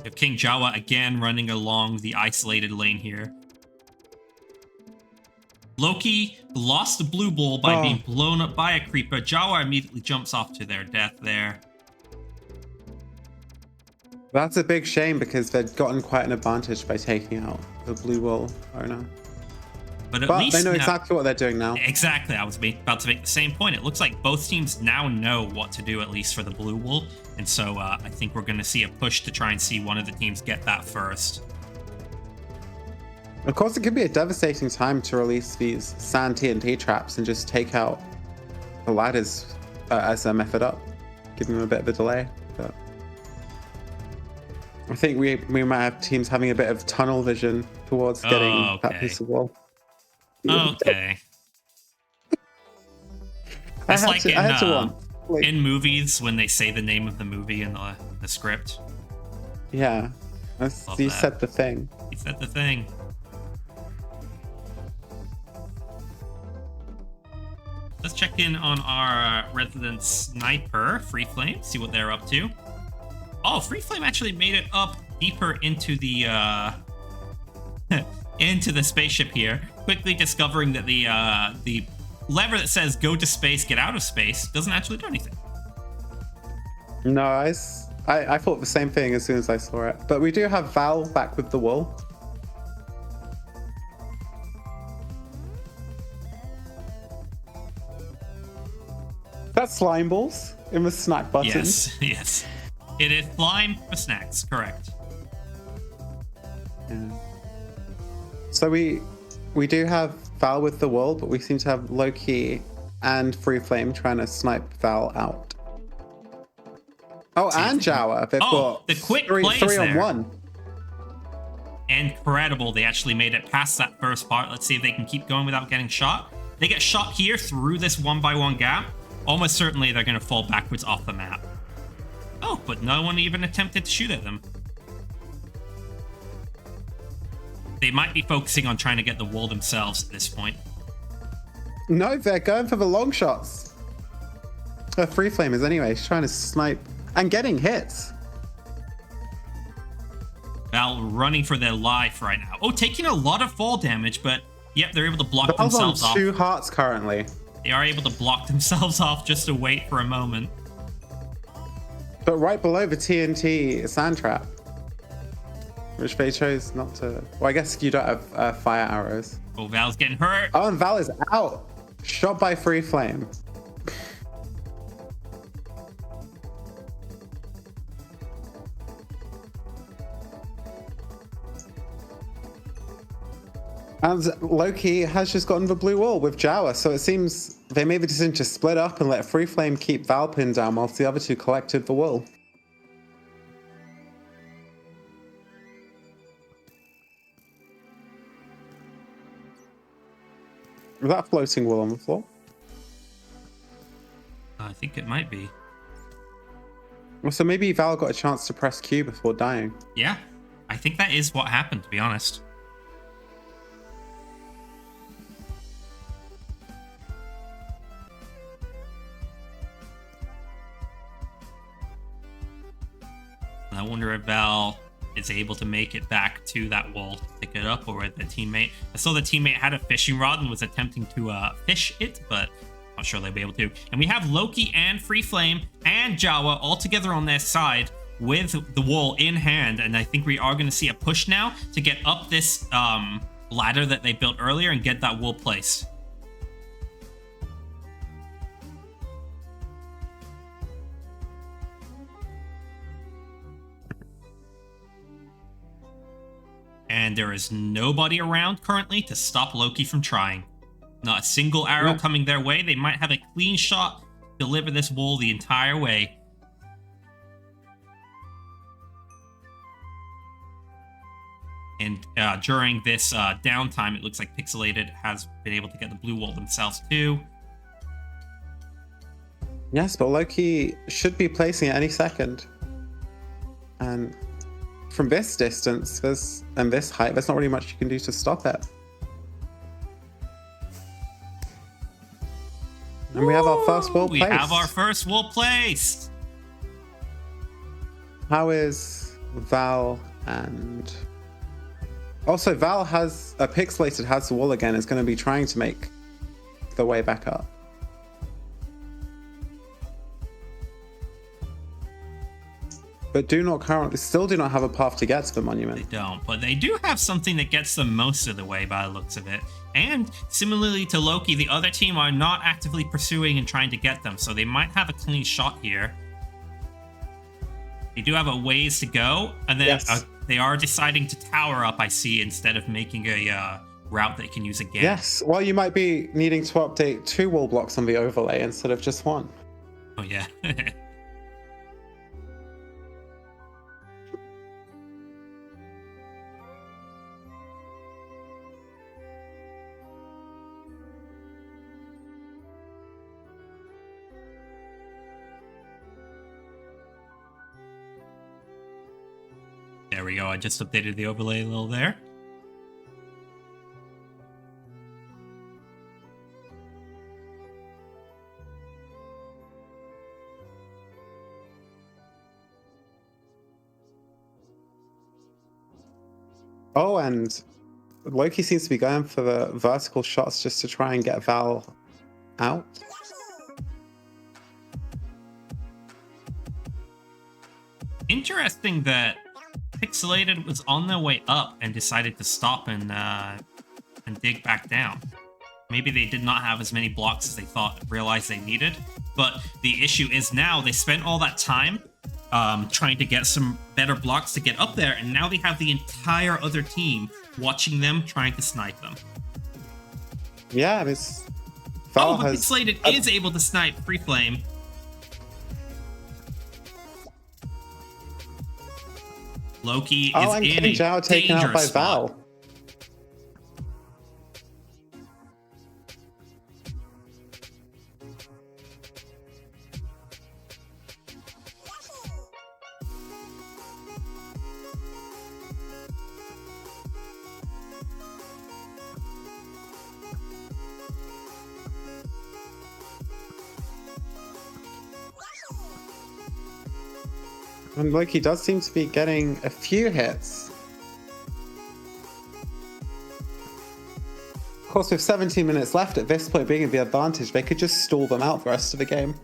If King Jawa again running along the isolated lane here. Loki lost the blue bull by being blown up by a creeper. Jawa immediately jumps off to their death there. That's a big shame because they'd gotten quite an advantage by taking out the blue wool owner. But least they know exactly what they're doing now. Exactly. I was about to make the same point. It looks like both teams now know what to do, at least for the blue wool. And so I think we're going to see a push to try and see one of the teams get that first. Of course, it could be a devastating time to release these sand TNT traps and just take out the ladders as a method up, giving them a bit of a delay. But I think we might have teams having a bit of tunnel vision towards getting that piece of wall. Okay. That's like in movies when they say the name of the movie in the script. Yeah. You said the thing. He said the thing. Let's check in on our resident sniper, Free Flame, see what they're up to. Oh, Free Flame actually made it up deeper into the into the spaceship here, quickly discovering that the lever that says go to space, get out of space doesn't actually do anything. No, I thought the same thing as soon as I saw it. But we do have Val back with the wool. That's slime balls in the snack button. Yes. It is slime for snacks, correct. Yeah. So we do have Val with the wool, but we seem to have Loki and Free Flame trying to snipe Val out. Oh, and Jawa. They've got the quick three on one. Incredible. They actually made it past that first part. Let's see if they can keep going without getting shot. They get shot here through this 1x1 gap. Almost certainly they're going to fall backwards off the map. Oh, but no one even attempted to shoot at them. They might be focusing on trying to get the wall themselves at this point. No, they're going for the long shots. Free Flamers anyway. She's trying to snipe and getting hits. Val running for their life right now. Oh, taking a lot of fall damage, but yep, they're able to block themselves off. 2 hearts currently. They are able to block themselves off just to wait for a moment. But right below the TNT sand trap, which they chose not to. Well, I guess you don't have fire arrows. Oh, Val's getting hurt. Oh, and Val is out. Shot by Free Flame. And Loki has just gotten the blue wall with Jawa, so it seems they made the decision to split up and let Free Flame keep Val pinned down whilst the other two collected the wool. Is that floating wool on the floor? I think it might be. Well, so maybe Val got a chance to press Q before dying. Yeah, I think that is what happened, to be honest. I wonder if Val is able to make it back to that wall to pick it up, or whether the teammate... I saw the teammate had a fishing rod and was attempting to fish it, but not sure they'll be able to. And we have Loki and Free Flame and Jawa all together on their side with the wall in hand, and I think we are going to see a push now to get up this ladder that they built earlier and get that wall placed. And there is nobody around currently to stop Loki from trying. Not a single arrow coming their way. They might have a clean shot, deliver this wall the entire way. And during this downtime, it looks like Pixelated has been able to get the blue wall themselves too. Yes, but Loki should be placing it any second. And from this distance and this height, there's not really much you can do to stop it. And we have our first wall placed. We have our first wall placed. How is Val and... Also, Val has... Pixelated has the wall again. Is going to be trying to make the way back up. But still do not have a path to get to the monument. They don't, but they do have something that gets them most of the way by the looks of it. And similarly to Loki, the other team are not actively pursuing and trying to get them, so they might have a clean shot here. They do have a ways to go, and then they are deciding to tower up, I see, instead of making a route they can use again. Yes, well, you might be needing to update 2 wall blocks on the overlay instead of just 1. Oh, yeah. There we go. I just updated the overlay a little there. Oh, and Loki seems to be going for the vertical shots just to try and get Val out. Interesting that Pixelated was on their way up and decided to stop and dig back down. Maybe they did not have as many blocks as they realized they needed. But the issue is now they spent all that time trying to get some better blocks to get up there, and now they have the entire other team watching them trying to snipe them. Yeah, Val but Pixelated is able to snipe Free Flame. Loki is and in King Zhao a taken out by dangerous spot. Val. And Loki does seem to be getting a few hits. Of course, with 17 minutes left at this point being the advantage, they could just stall them out the rest of the game.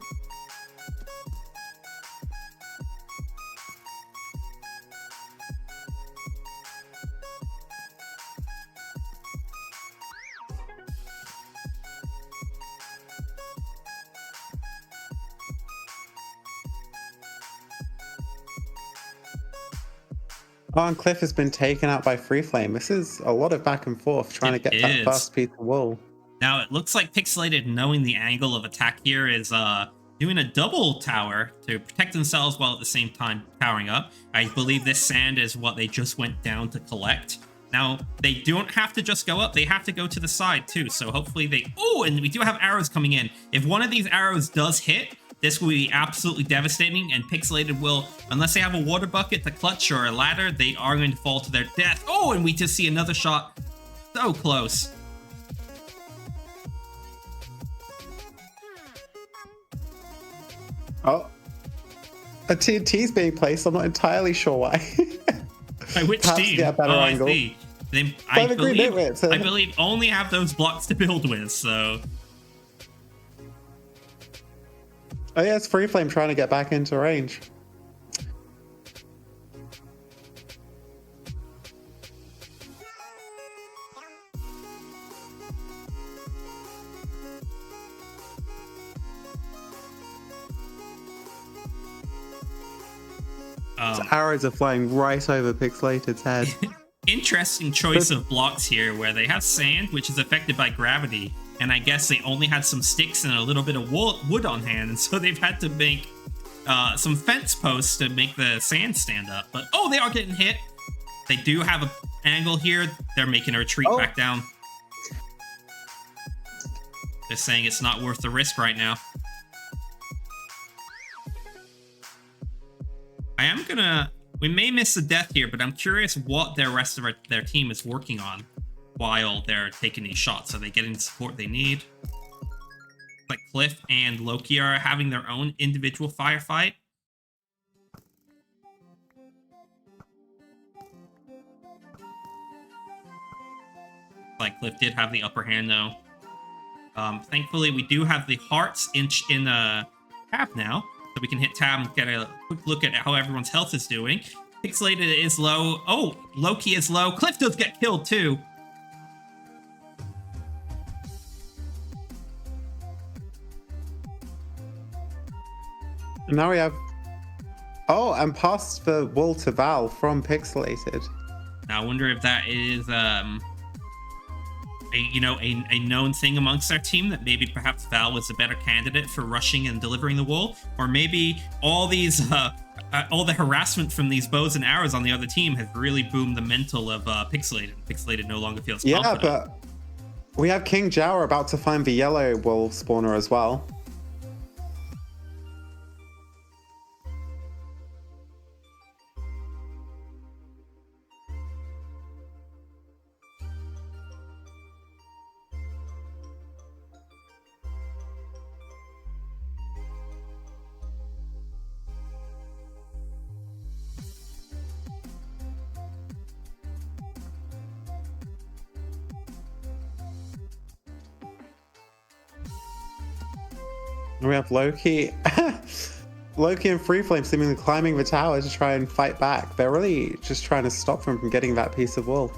Oh, and Cliff has been taken out by Free Flame. This is a lot of back and forth trying to get that first piece of wool. Now, it looks like Pixelated, knowing the angle of attack here, is doing a double tower to protect themselves while at the same time powering up. I believe this sand is what they just went down to collect. Now, they don't have to just go up. They have to go to the side, too. So hopefully they... Oh, and we do have arrows coming in. If one of these arrows does hit, This will be absolutely devastating, and Pixelated will, unless they have a water bucket to clutch or a ladder, they are going to fall to their death. Oh, and we just see another shot. So close. Oh, a TNT's being placed. I'm not entirely sure why. By which Perhaps team? get a better angle. I see. By the green Nitwits. I believe only have those blocks to build with, so... Oh yeah, it's Free Flame trying to get back into range. Arrows are flying right over Pixelated's head. Interesting choice of blocks here, where they have sand, which is affected by gravity, and I guess they only had some sticks and a little bit of wood on hand, and so they've had to make some fence posts to make the sand stand up. But oh, they are getting hit. They do have an angle here. They're making a retreat back down. They're saying it's not worth the risk right now. We may miss the death here, but I'm curious what their rest of their team is working on while they're taking these shots. Are they getting the support they need? Like Cliff and Loki are having their own individual firefight. Like Cliff did have the upper hand though. Thankfully, we do have the hearts in tab now, so we can hit tab and get a quick look at how everyone's health is doing. Pixelated is low. Oh, Loki is low. Cliff does get killed too. Now we have... Oh, and passed the wall to Val from Pixelated. Now I wonder if that is a known thing amongst our team, that maybe perhaps Val was a better candidate for rushing and delivering the wall, or maybe all these all the harassment from these bows and arrows on the other team has really boomed the mental of Pixelated. Pixelated no longer feels confident. Yeah, but we have King Jower about to find the yellow wolf spawner as well. We have Loki. Loki and Free Flame seemingly climbing the tower to try and fight back. They're really just trying to stop them from getting that piece of wool.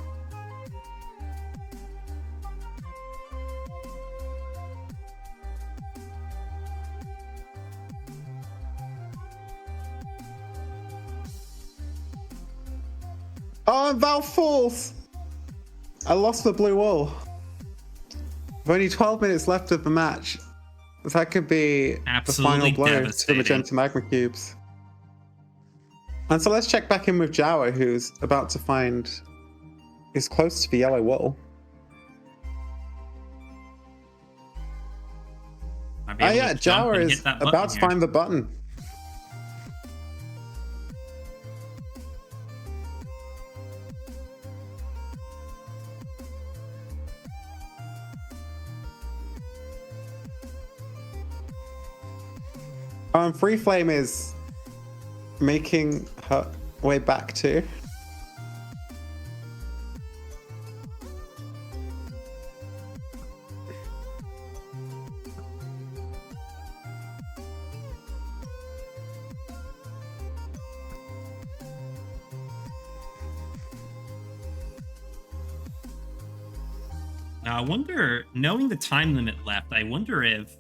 Oh, and Val falls! I lost the blue wall. With only 12 minutes left of the match. That could be absolutely the final blow to the Magenta Magmacubes. And so let's check back in with Jower, who's about to find... is close to the yellow wall. Oh yeah, Jower is about to find the button. Free Flame is making her way back too. Now I wonder, knowing the time limit left, I wonder if...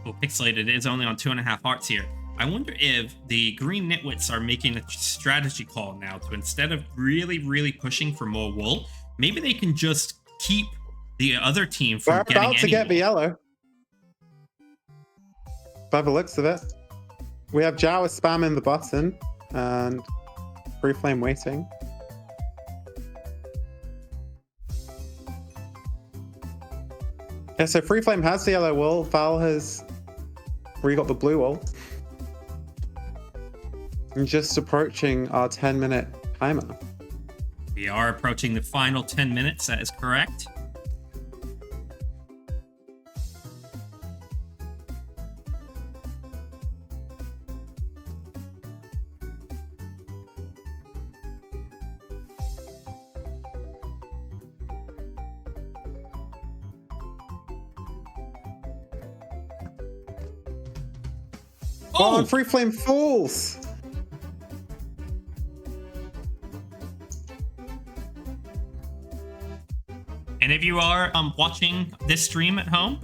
Well, Pixelated is only on 2.5 hearts here. I wonder if the green Nitwits are making a strategy call now to, instead of really pushing for more wool, maybe they can just keep the other team from getting any. We're about to get the yellow. By the looks of it. We have Jower spamming the button and Free Flame waiting. Yeah, so Free Flame has the yellow wool. Val has We got the blue wall. And just approaching our 10-minute timer. We are approaching the final 10 minutes, that is correct. Oh, and Free Flame falls! And if you are watching this stream at home,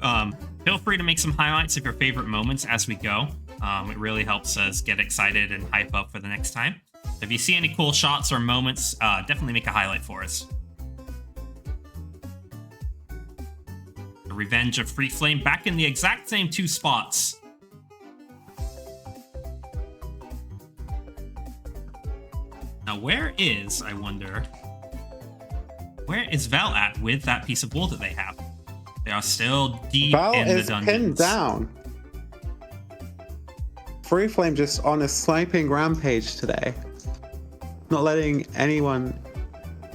feel free to make some highlights of your favorite moments as we go. It really helps us get excited and hype up for the next time. If you see any cool shots or moments, definitely make a highlight for us. The Revenge of Free Flame back in the exact same 2 spots. Now, where is, I wonder, where is Val at with that piece of wool that they have? They are still deep Val in the is dungeons. pinned down. Free Flame just on a sniping rampage today. Not letting anyone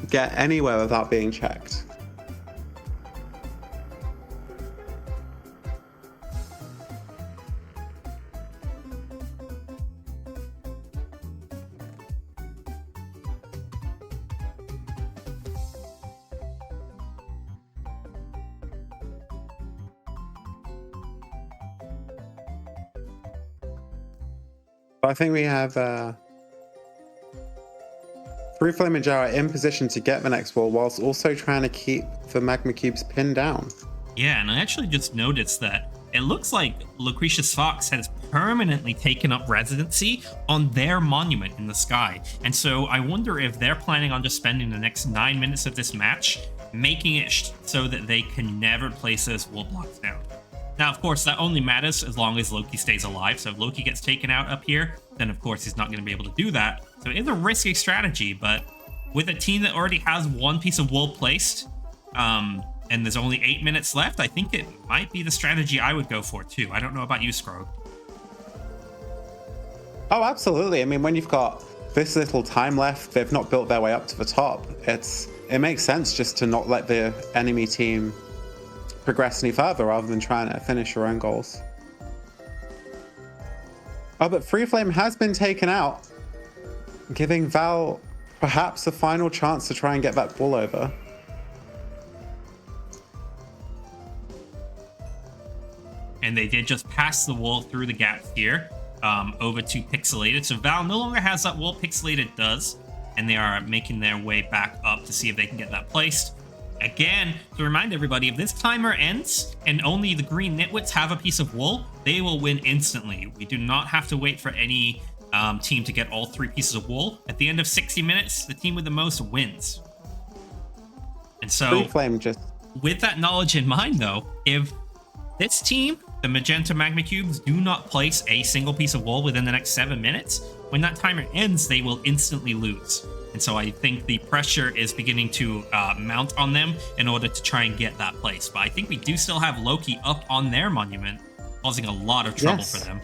get anywhere without being checked. I think we have Free Flame and Jara in position to get the next wall whilst also trying to keep the Magmacubes pinned down. Yeah, and I actually just noticed that it looks like Lucretius Fox has permanently taken up residency on their monument in the sky. And so I wonder if they're planning on just spending the next 9 minutes of this match making it so that they can never place those wool blocks down. Now, of course, that only matters as long as Loki stays alive. So if Loki gets taken out up here, then of course he's not going to be able to do that. So it's a risky strategy, but with a team that already has 1 piece of wool placed, and there's only 8 minutes left, I think it might be the strategy I would go for too. I don't know about you, Scrog. Oh, absolutely. I mean, when you've got this little time left, they've not built their way up to the top. It makes sense just to not let the enemy team progress any further rather than trying to finish your own goals. Oh, but Free Flame has been taken out, giving Val perhaps a final chance to try and get that ball over. And they did just pass the wall through the gap here over to Pixelated. So Val no longer has that wall, Pixelated does, and they are making their way back up to see if they can get that placed. Again, to remind everybody, if this timer ends and only the green Nitwits have a piece of wool, they will win instantly. We do not have to wait for any team to get all 3 pieces of wool. At the end of 60 minutes, the team with the most wins. And so, Free Flame just... with that knowledge in mind, though, if this team, the Magenta Magmacubes, do not place a single piece of wool within the next 7 minutes, when that timer ends, they will instantly lose. And so I think the pressure is beginning to mount on them in order to try and get that place. But I think we do still have Loki up on their monument, causing a lot of trouble for them.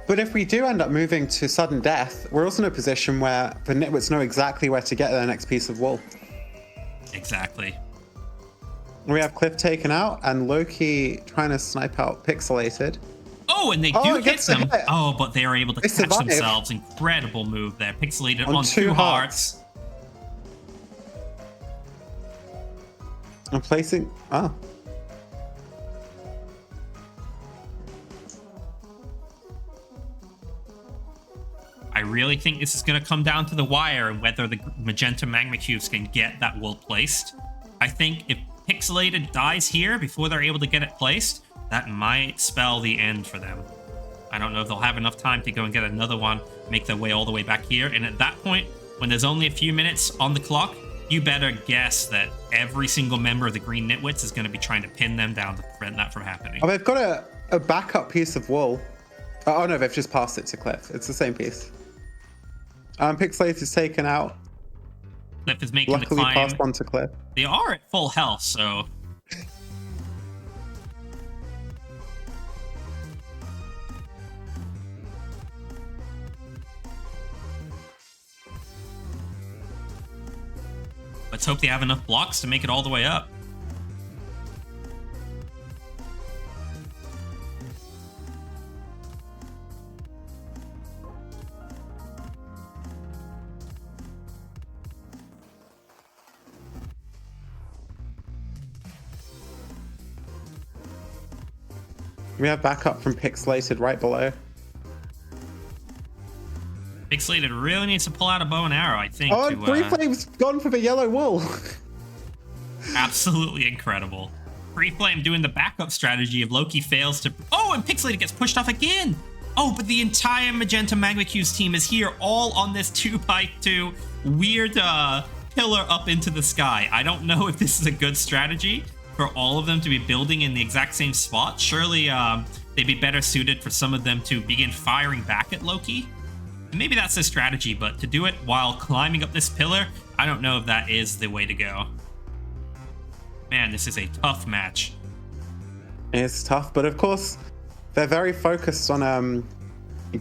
But if we do end up moving to sudden death, we're also in a position where the Nitwits know exactly where to get their next piece of wool. Exactly. We have Cliff taken out and Loki trying to snipe out Pixelated. Oh, and they do hit them. Hit. Oh, but they are able to catch survive. themselves. Incredible move there. Pixelated On on 2 hearts. I'm placing... Oh. I really think this is going to come down to the wire and whether the Magenta Magmacubes can get that wool placed. I think if Pixelated dies here before they're able to get it placed, that might spell the end for them. I don't know if they'll have enough time to go and get another one, make their way all the way back here. And at that point, when there's only a few minutes on the clock, you better guess that every single member of the Green Nitwits is going to be trying to pin them down to prevent that from happening. Oh, they've got a backup piece of wool. Oh, no, they've just passed it to Cliff. It's the same piece. Pixelated is taken out. Cliff is making Luckily the climb. passed on to Cliff. They are at full health, so... Let's hope they have enough blocks to make it all the way up. We have backup from Pixelated right below. Pixelated really needs to pull out a bow and arrow, I think. Oh, to, Free Flame's gone for the yellow wool. Absolutely incredible. Free Flame doing the backup strategy of Loki fails to... Oh, and Pixelated gets pushed off again! Oh, but the entire Magenta Magmacubes team is here, all on this 2x2 weird pillar up into the sky. I don't know if this is a good strategy for all of them to be building in the exact same spot. Surely they'd be better suited for some of them to begin firing back at Loki. Maybe that's a strategy, but to do it while climbing up this pillar, I don't know if that is the way to go. Man, this is a tough match. It's tough, but of course, they're very focused on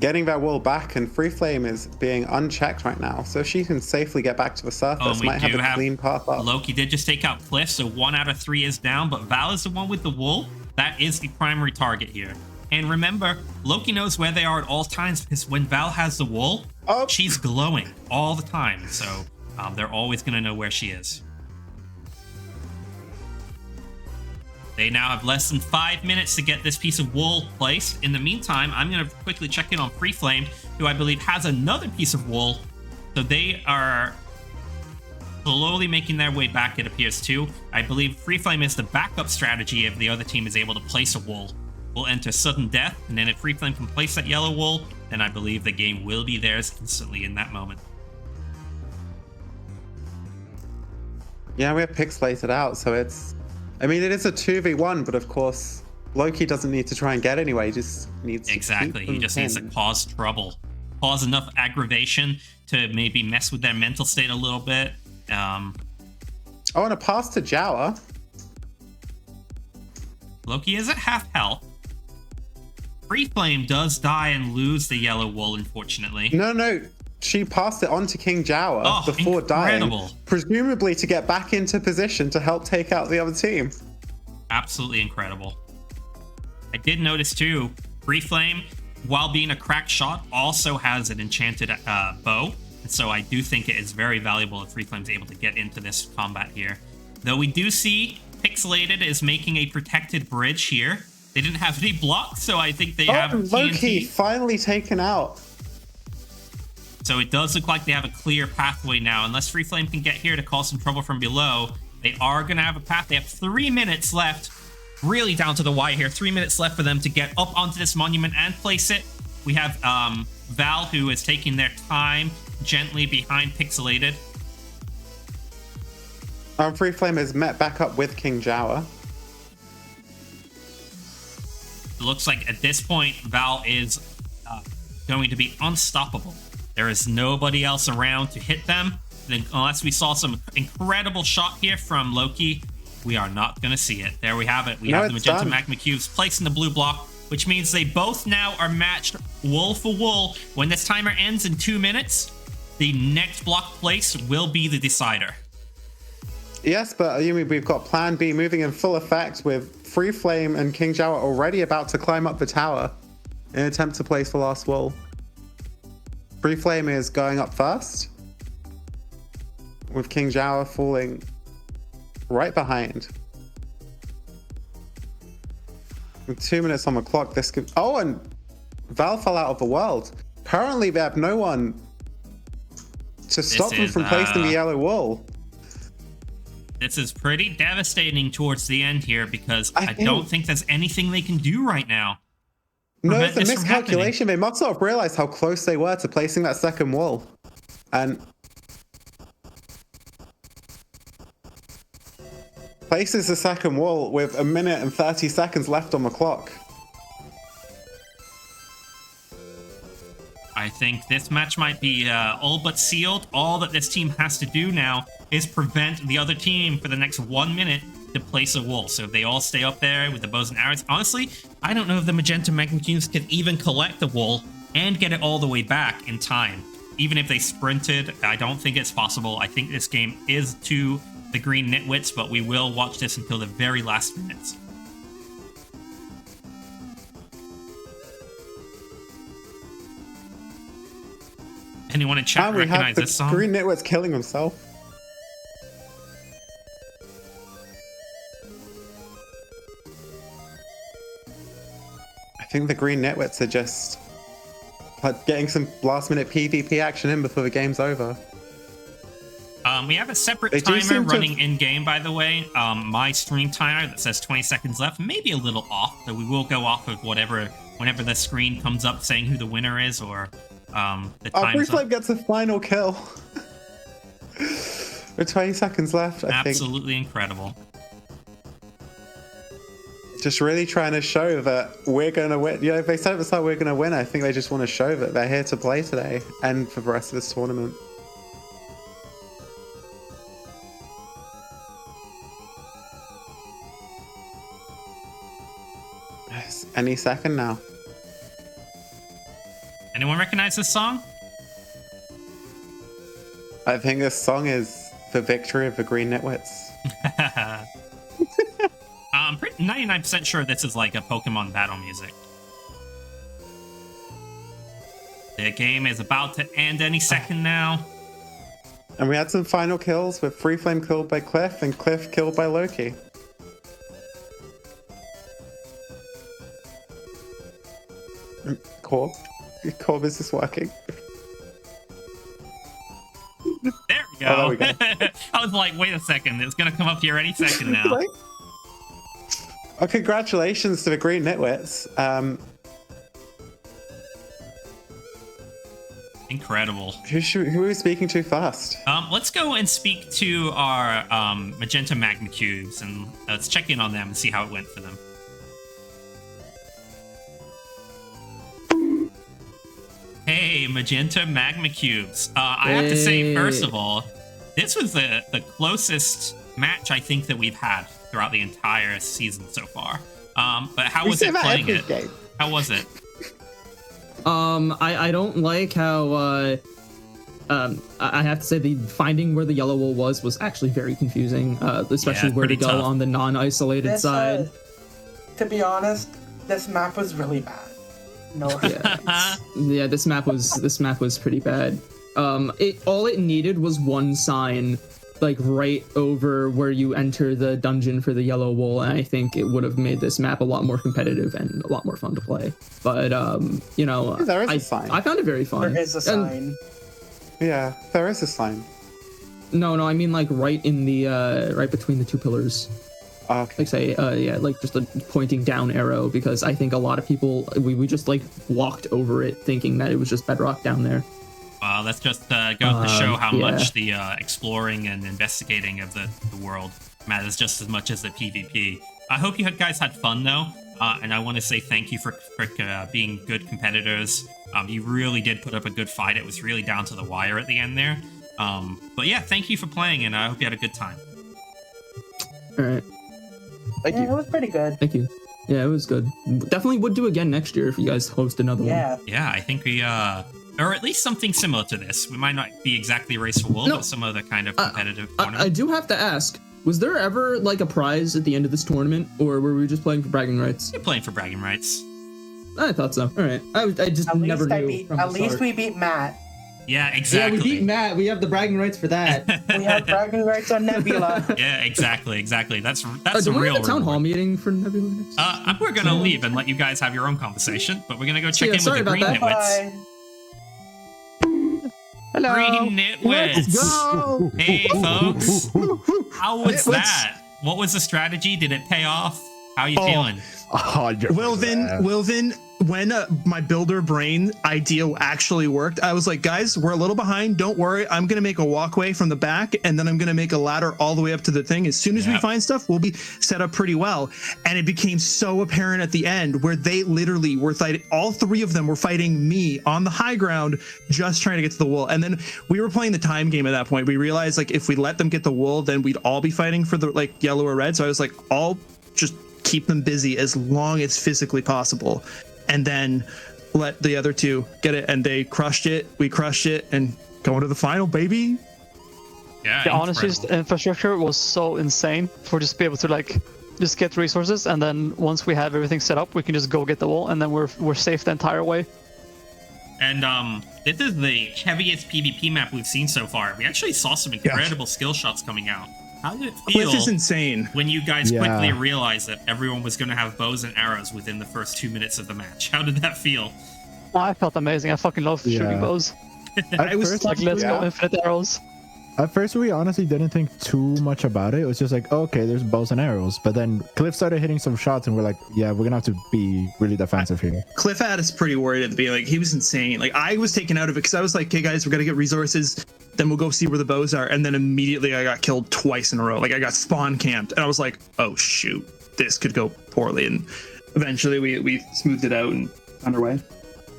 getting their wool back, and Free Flame is being unchecked right now. So if she can safely get back to the surface, might have a clean path up. Loki did just take out Cliff, so 1 out of 3 is down, but Val is the one with the wool. That is the primary target here. And remember, Loki knows where they are at all times, because when Val has the wool, she's glowing all the time. So they're always going to know where she is. They now have less than 5 minutes to get this piece of wool placed. In the meantime, I'm going to quickly check in on Free Flame, who I believe has another piece of wool. So they are slowly making their way back, it appears, too. I believe Free Flame is the backup strategy if the other team is able to place a wool. We'll enter sudden death, and then if Free Flame can place that yellow wool, then I believe the game will be theirs instantly in that moment. Yeah, we're pixelated out, so it's... I mean, it is a 2v1, but of course, Loki doesn't need to try and get anyway. He just needs to Exactly. He just needs to cause trouble. Cause enough aggravation to maybe mess with their mental state a little bit. Oh, and a pass to Jawa. Loki is at half health. Free Flame does die and lose the yellow wool, unfortunately. No. She passed it on to King Jawa before incredible. dying, presumably to get back into position to help take out the other team. Absolutely incredible. I did notice too, Free Flame, while being a cracked shot, also has an enchanted bow. And so I do think it is very valuable if Free Flame's able to get into this combat here. Though we do see Pixelated is making a protected bridge here. They didn't have any blocks, so I think they have Loki TNT. finally taken out. So it does look like they have a clear pathway now. Unless Free Flame can get here to cause some trouble from below, they are going to have a path. They have 3 minutes left. Really down to the wire here. 3 minutes left for them to get up onto this monument and place it. We have Val, who is taking their time gently behind Pixelated. Free Flame has met back up with King Jawa. It looks like at this point, Val is going to be unstoppable. There is nobody else around to hit them. Then, unless we saw some incredible shot here from Loki, we are not going to see it. There we have it. We have the Magenta Magmacubes placed in the blue block, which means they both now are matched wool for wool. When this timer ends in 2 minutes, the next block placed will be the decider. Yes, but we've got Plan B moving in full effect with Free Flame and King Jawa already about to climb up the tower in an attempt to place the last wool. Free Flame is going up first, with King Jawa falling right behind. With 2 minutes on the clock, this could... Oh, and Val fell out of the world. Currently, they have no one to stop them from placing the yellow wool. This is pretty devastating towards the end here, because I don't think there's anything they can do right now. No, it's a miscalculation. They must not have realized how close they were to placing that second wool. And places the second wool with 1 minute and 30 seconds left on the clock. I think this match might be all but sealed. All that this team has to do now is prevent the other team for the next 1 minute to place a wool. So if they all stay up there with the bows and arrows, honestly, I don't know if the Magenta Magmacubes can even collect the wool and get it all the way back in time. even if they sprinted, I don't think it's possible. I think this game is to the green Nitwits, but we will watch this until the very last minutes. Anyone in chat And we recognize have the this song? green Nitwit's killing himself. I think the green Nitwits are just like getting some last minute PvP action in before the game's over. We have a separate They do timer seem to- running in game, by the way. My stream timer that says 20 seconds left, maybe a little off, so we will go off of whenever the screen comes up saying who the winner is or the Oh, time's Free Flame up. gets a final kill. With 20 seconds left, I think. Absolutely incredible. Just really trying to show that we're going to win. You know, if they said at the start we're going to win, I think they just want to show that they're here to play today and for the rest of this tournament. Yes, any second now. Anyone recognize this song? I think this song is the victory of the Green Nitwits. I'm pretty 99% sure this is like a Pokemon battle music. The game is about to end any second now. And we had some final kills with Free Flame killed by Cliff and Cliff killed by Loki. Corb? Corb, is this working? There we go. Oh, there we go. I was like, wait a second, it's gonna come up here any second now. Oh, congratulations to the Green Nitwits. Incredible. Who are we speaking to first? Let's go and speak to our Magenta Magmacubes and let's check in on them and see how it went for them. Hey, Magenta Magmacubes. I have to say, first of all, this was the closest match I think that we've had throughout the entire season so far. But how was it playing it? How was it? I don't like how I have to say the finding where the yellow wool was actually very confusing, especially Yeah, where to pretty go tough. on the non-isolated This, side. to be honest, this map was really bad. No. Yeah, this map was pretty bad. All it needed was one sign, like right over where you enter the dungeon for the yellow wool, and I think it would have made this map a lot more competitive and a lot more fun to play. But you know, There is a sign. I found it very fun. There is a And- sign. Yeah, there is a sign. No, I mean like right in the right between the two pillars. Okay. Like say yeah, like just a pointing down arrow, because I think a lot of people we just like walked over it thinking that it was just bedrock down there. Well, that's just goes to show how yeah. much the exploring and investigating of the world matters just as much as the PvP. I hope you guys had fun though, and I want to say thank you for being good competitors. You really did put up a good fight. It was really down to the wire at the end there. But yeah, thank you for playing, and I hope you had a good time. All right. Thank Yeah, you. it was pretty good. Thank you. Yeah, it was good. Definitely would do again next year if you guys host another Yeah. Yeah, I think we or at least something similar to this. We might not be exactly Race for Wool, No. but some other kind of competitive one. tournament. I do have to ask, was there ever like a prize at the end of this tournament, or were we just playing for bragging rights? You're playing for bragging rights. I thought so. All right. I just At never least knew. from the at least start. we beat Matt. Yeah, Yeah, exactly. we beat Matt. We have the bragging rights for that. We have bragging rights on Nebula. Yeah, exactly. That's do the we real have a town hall reward. meeting for Nebula next? We're gonna leave and let you guys have your own conversation, but we're gonna go check Yeah, in with sorry the about Green that. Nitwits. Bye. Hello. Green Nitwits. Go! Hey, folks. How was that? What was the strategy? Did it pay off? How you feeling? 100%. Wilvin, when my builder brain idea actually worked, I was like, guys, we're a little behind. Don't worry. I'm going to make a walkway from the back, and then I'm going to make a ladder all the way up to the thing. As soon as we Yep. find stuff, we'll be set up pretty well. And it became so apparent at the end where they literally were fighting. All three of them were fighting me on the high ground, just trying to get to the wool. And then we were playing the time game at that point. We realized like if we let them get the wool, then we'd all be fighting for the like yellow or red. So I was like, I'll just keep them busy as long as physically possible. And then let the other two get it, and they crushed it. We crushed it, and going to the final, baby. Yeah, Yeah, honestly, just the infrastructure was so insane for just be able to like just get resources, and then once we have everything set up, we can just go get the wall, and then we're safe the entire way. And this is the heaviest PvP map we've seen so far. We actually saw some incredible skill shots coming out. How did it feel? Cliff is insane. When you guys quickly realized that everyone was going to have bows and arrows within the first 2 minutes of the match? How did that feel? I felt amazing. I fucking love shooting bows. I was first, Like, let's go infinite arrows. At first, we honestly didn't think too much about it. It was just like, okay, there's bows and arrows. But then Cliff started hitting some shots, and we're like, yeah, we're gonna have to be really defensive here. Cliff had us pretty worried at the beginning. Like, he was insane. Like, I was taken out of it because I was like, okay, guys, we're gonna get resources. Then we'll go see where the bows are. And then immediately I got killed twice in a row. Like, I got spawn camped, and I was like, oh shoot, this could go poorly. And eventually we smoothed it out and found our way.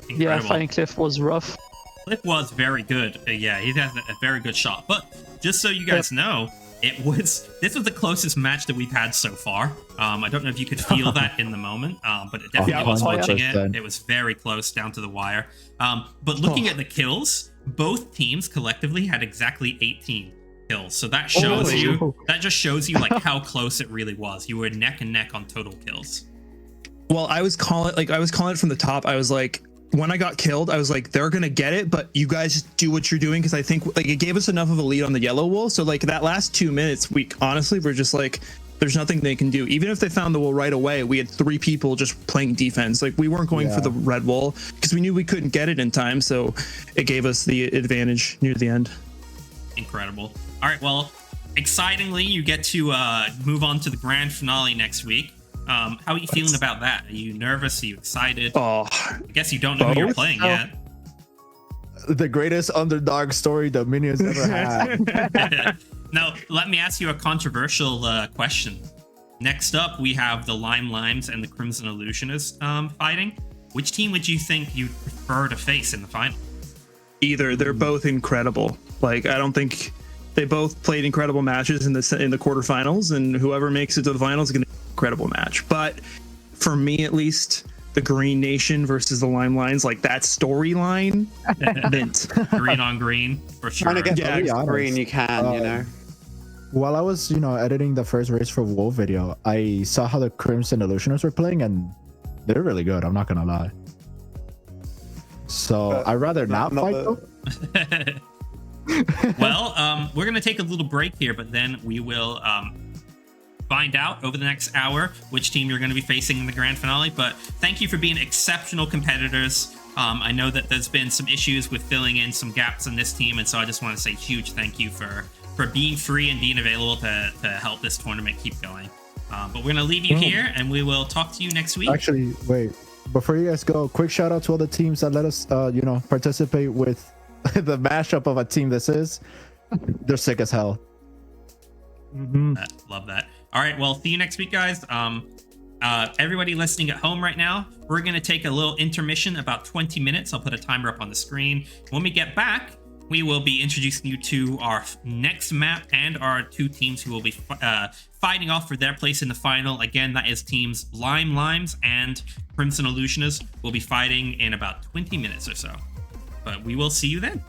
Yeah, Incredible. fighting Cliff was rough. Cliff was very good. Yeah, he has a very good shot. But just so you guys know, this was the closest match that we've had so far. I don't know if you could feel that in the moment, but it definitely was watching it. It was very close down to the wire. But looking at the kills, both teams collectively had exactly 18 kills. So that shows that just shows you like how close it really was. You were neck and neck on total kills. Well, I was calling it from the top. I was like, when I got killed, I was like, they're gonna get it, but you guys just do what you're doing, because I think like it gave us enough of a lead on the yellow wool. So like that last 2 minutes, we're just like, there's nothing they can do. Even if they found the wool right away, we had 3 people just playing defense. Like, we weren't going for the red wool because we knew we couldn't get it in time. So it gave us the advantage near the end. Incredible. All right, well, excitingly, you get to move on to the grand finale next week. How are you feeling about that? Are you nervous? Are you excited? Oh, I guess you don't know who you're playing yet. The greatest underdog story the Minions ever had. Now, let me ask you a controversial question. Next up, we have the Limes and the Crimson Illusionists fighting. Which team would you think you'd prefer to face in the final? either. They're both incredible. Like, I don't think they both played incredible matches in the quarterfinals, and whoever makes it to the finals is going to be an incredible match. But for me, at least, the Green Nation versus the Limes, like that storyline, mint. Green on green, for sure. Trying to get Yeah, green, you can, you know. While I was, editing the first race for WoW video, I saw how the Crimson Illusionists were playing, and they're really good. I'm not gonna lie. So I'd rather not fight them. Well, we're going to take a little break here, but then we will find out over the next hour which team you're going to be facing in the grand finale. But thank you for being exceptional competitors. I know that there's been some issues with filling in some gaps in this team, and so I just want to say huge thank you for being free and being available to help this tournament keep going. But we're going to leave you here, and we will talk to you next week. Actually, wait. Before you guys go, quick shout out to all the teams that let us, participate with the mashup of a team this is. They're sick as hell. Love that. All right, well, see you next week, guys. Everybody listening at home right now, we're going to take a little intermission, about 20 minutes. I'll put a timer up on the screen. When we get back, we will be introducing you to our next map and our two teams who will be fighting off for their place in the final. Again, that is teams Limes and Crimson Illusionists will be fighting in about 20 minutes or so. But we will see you then.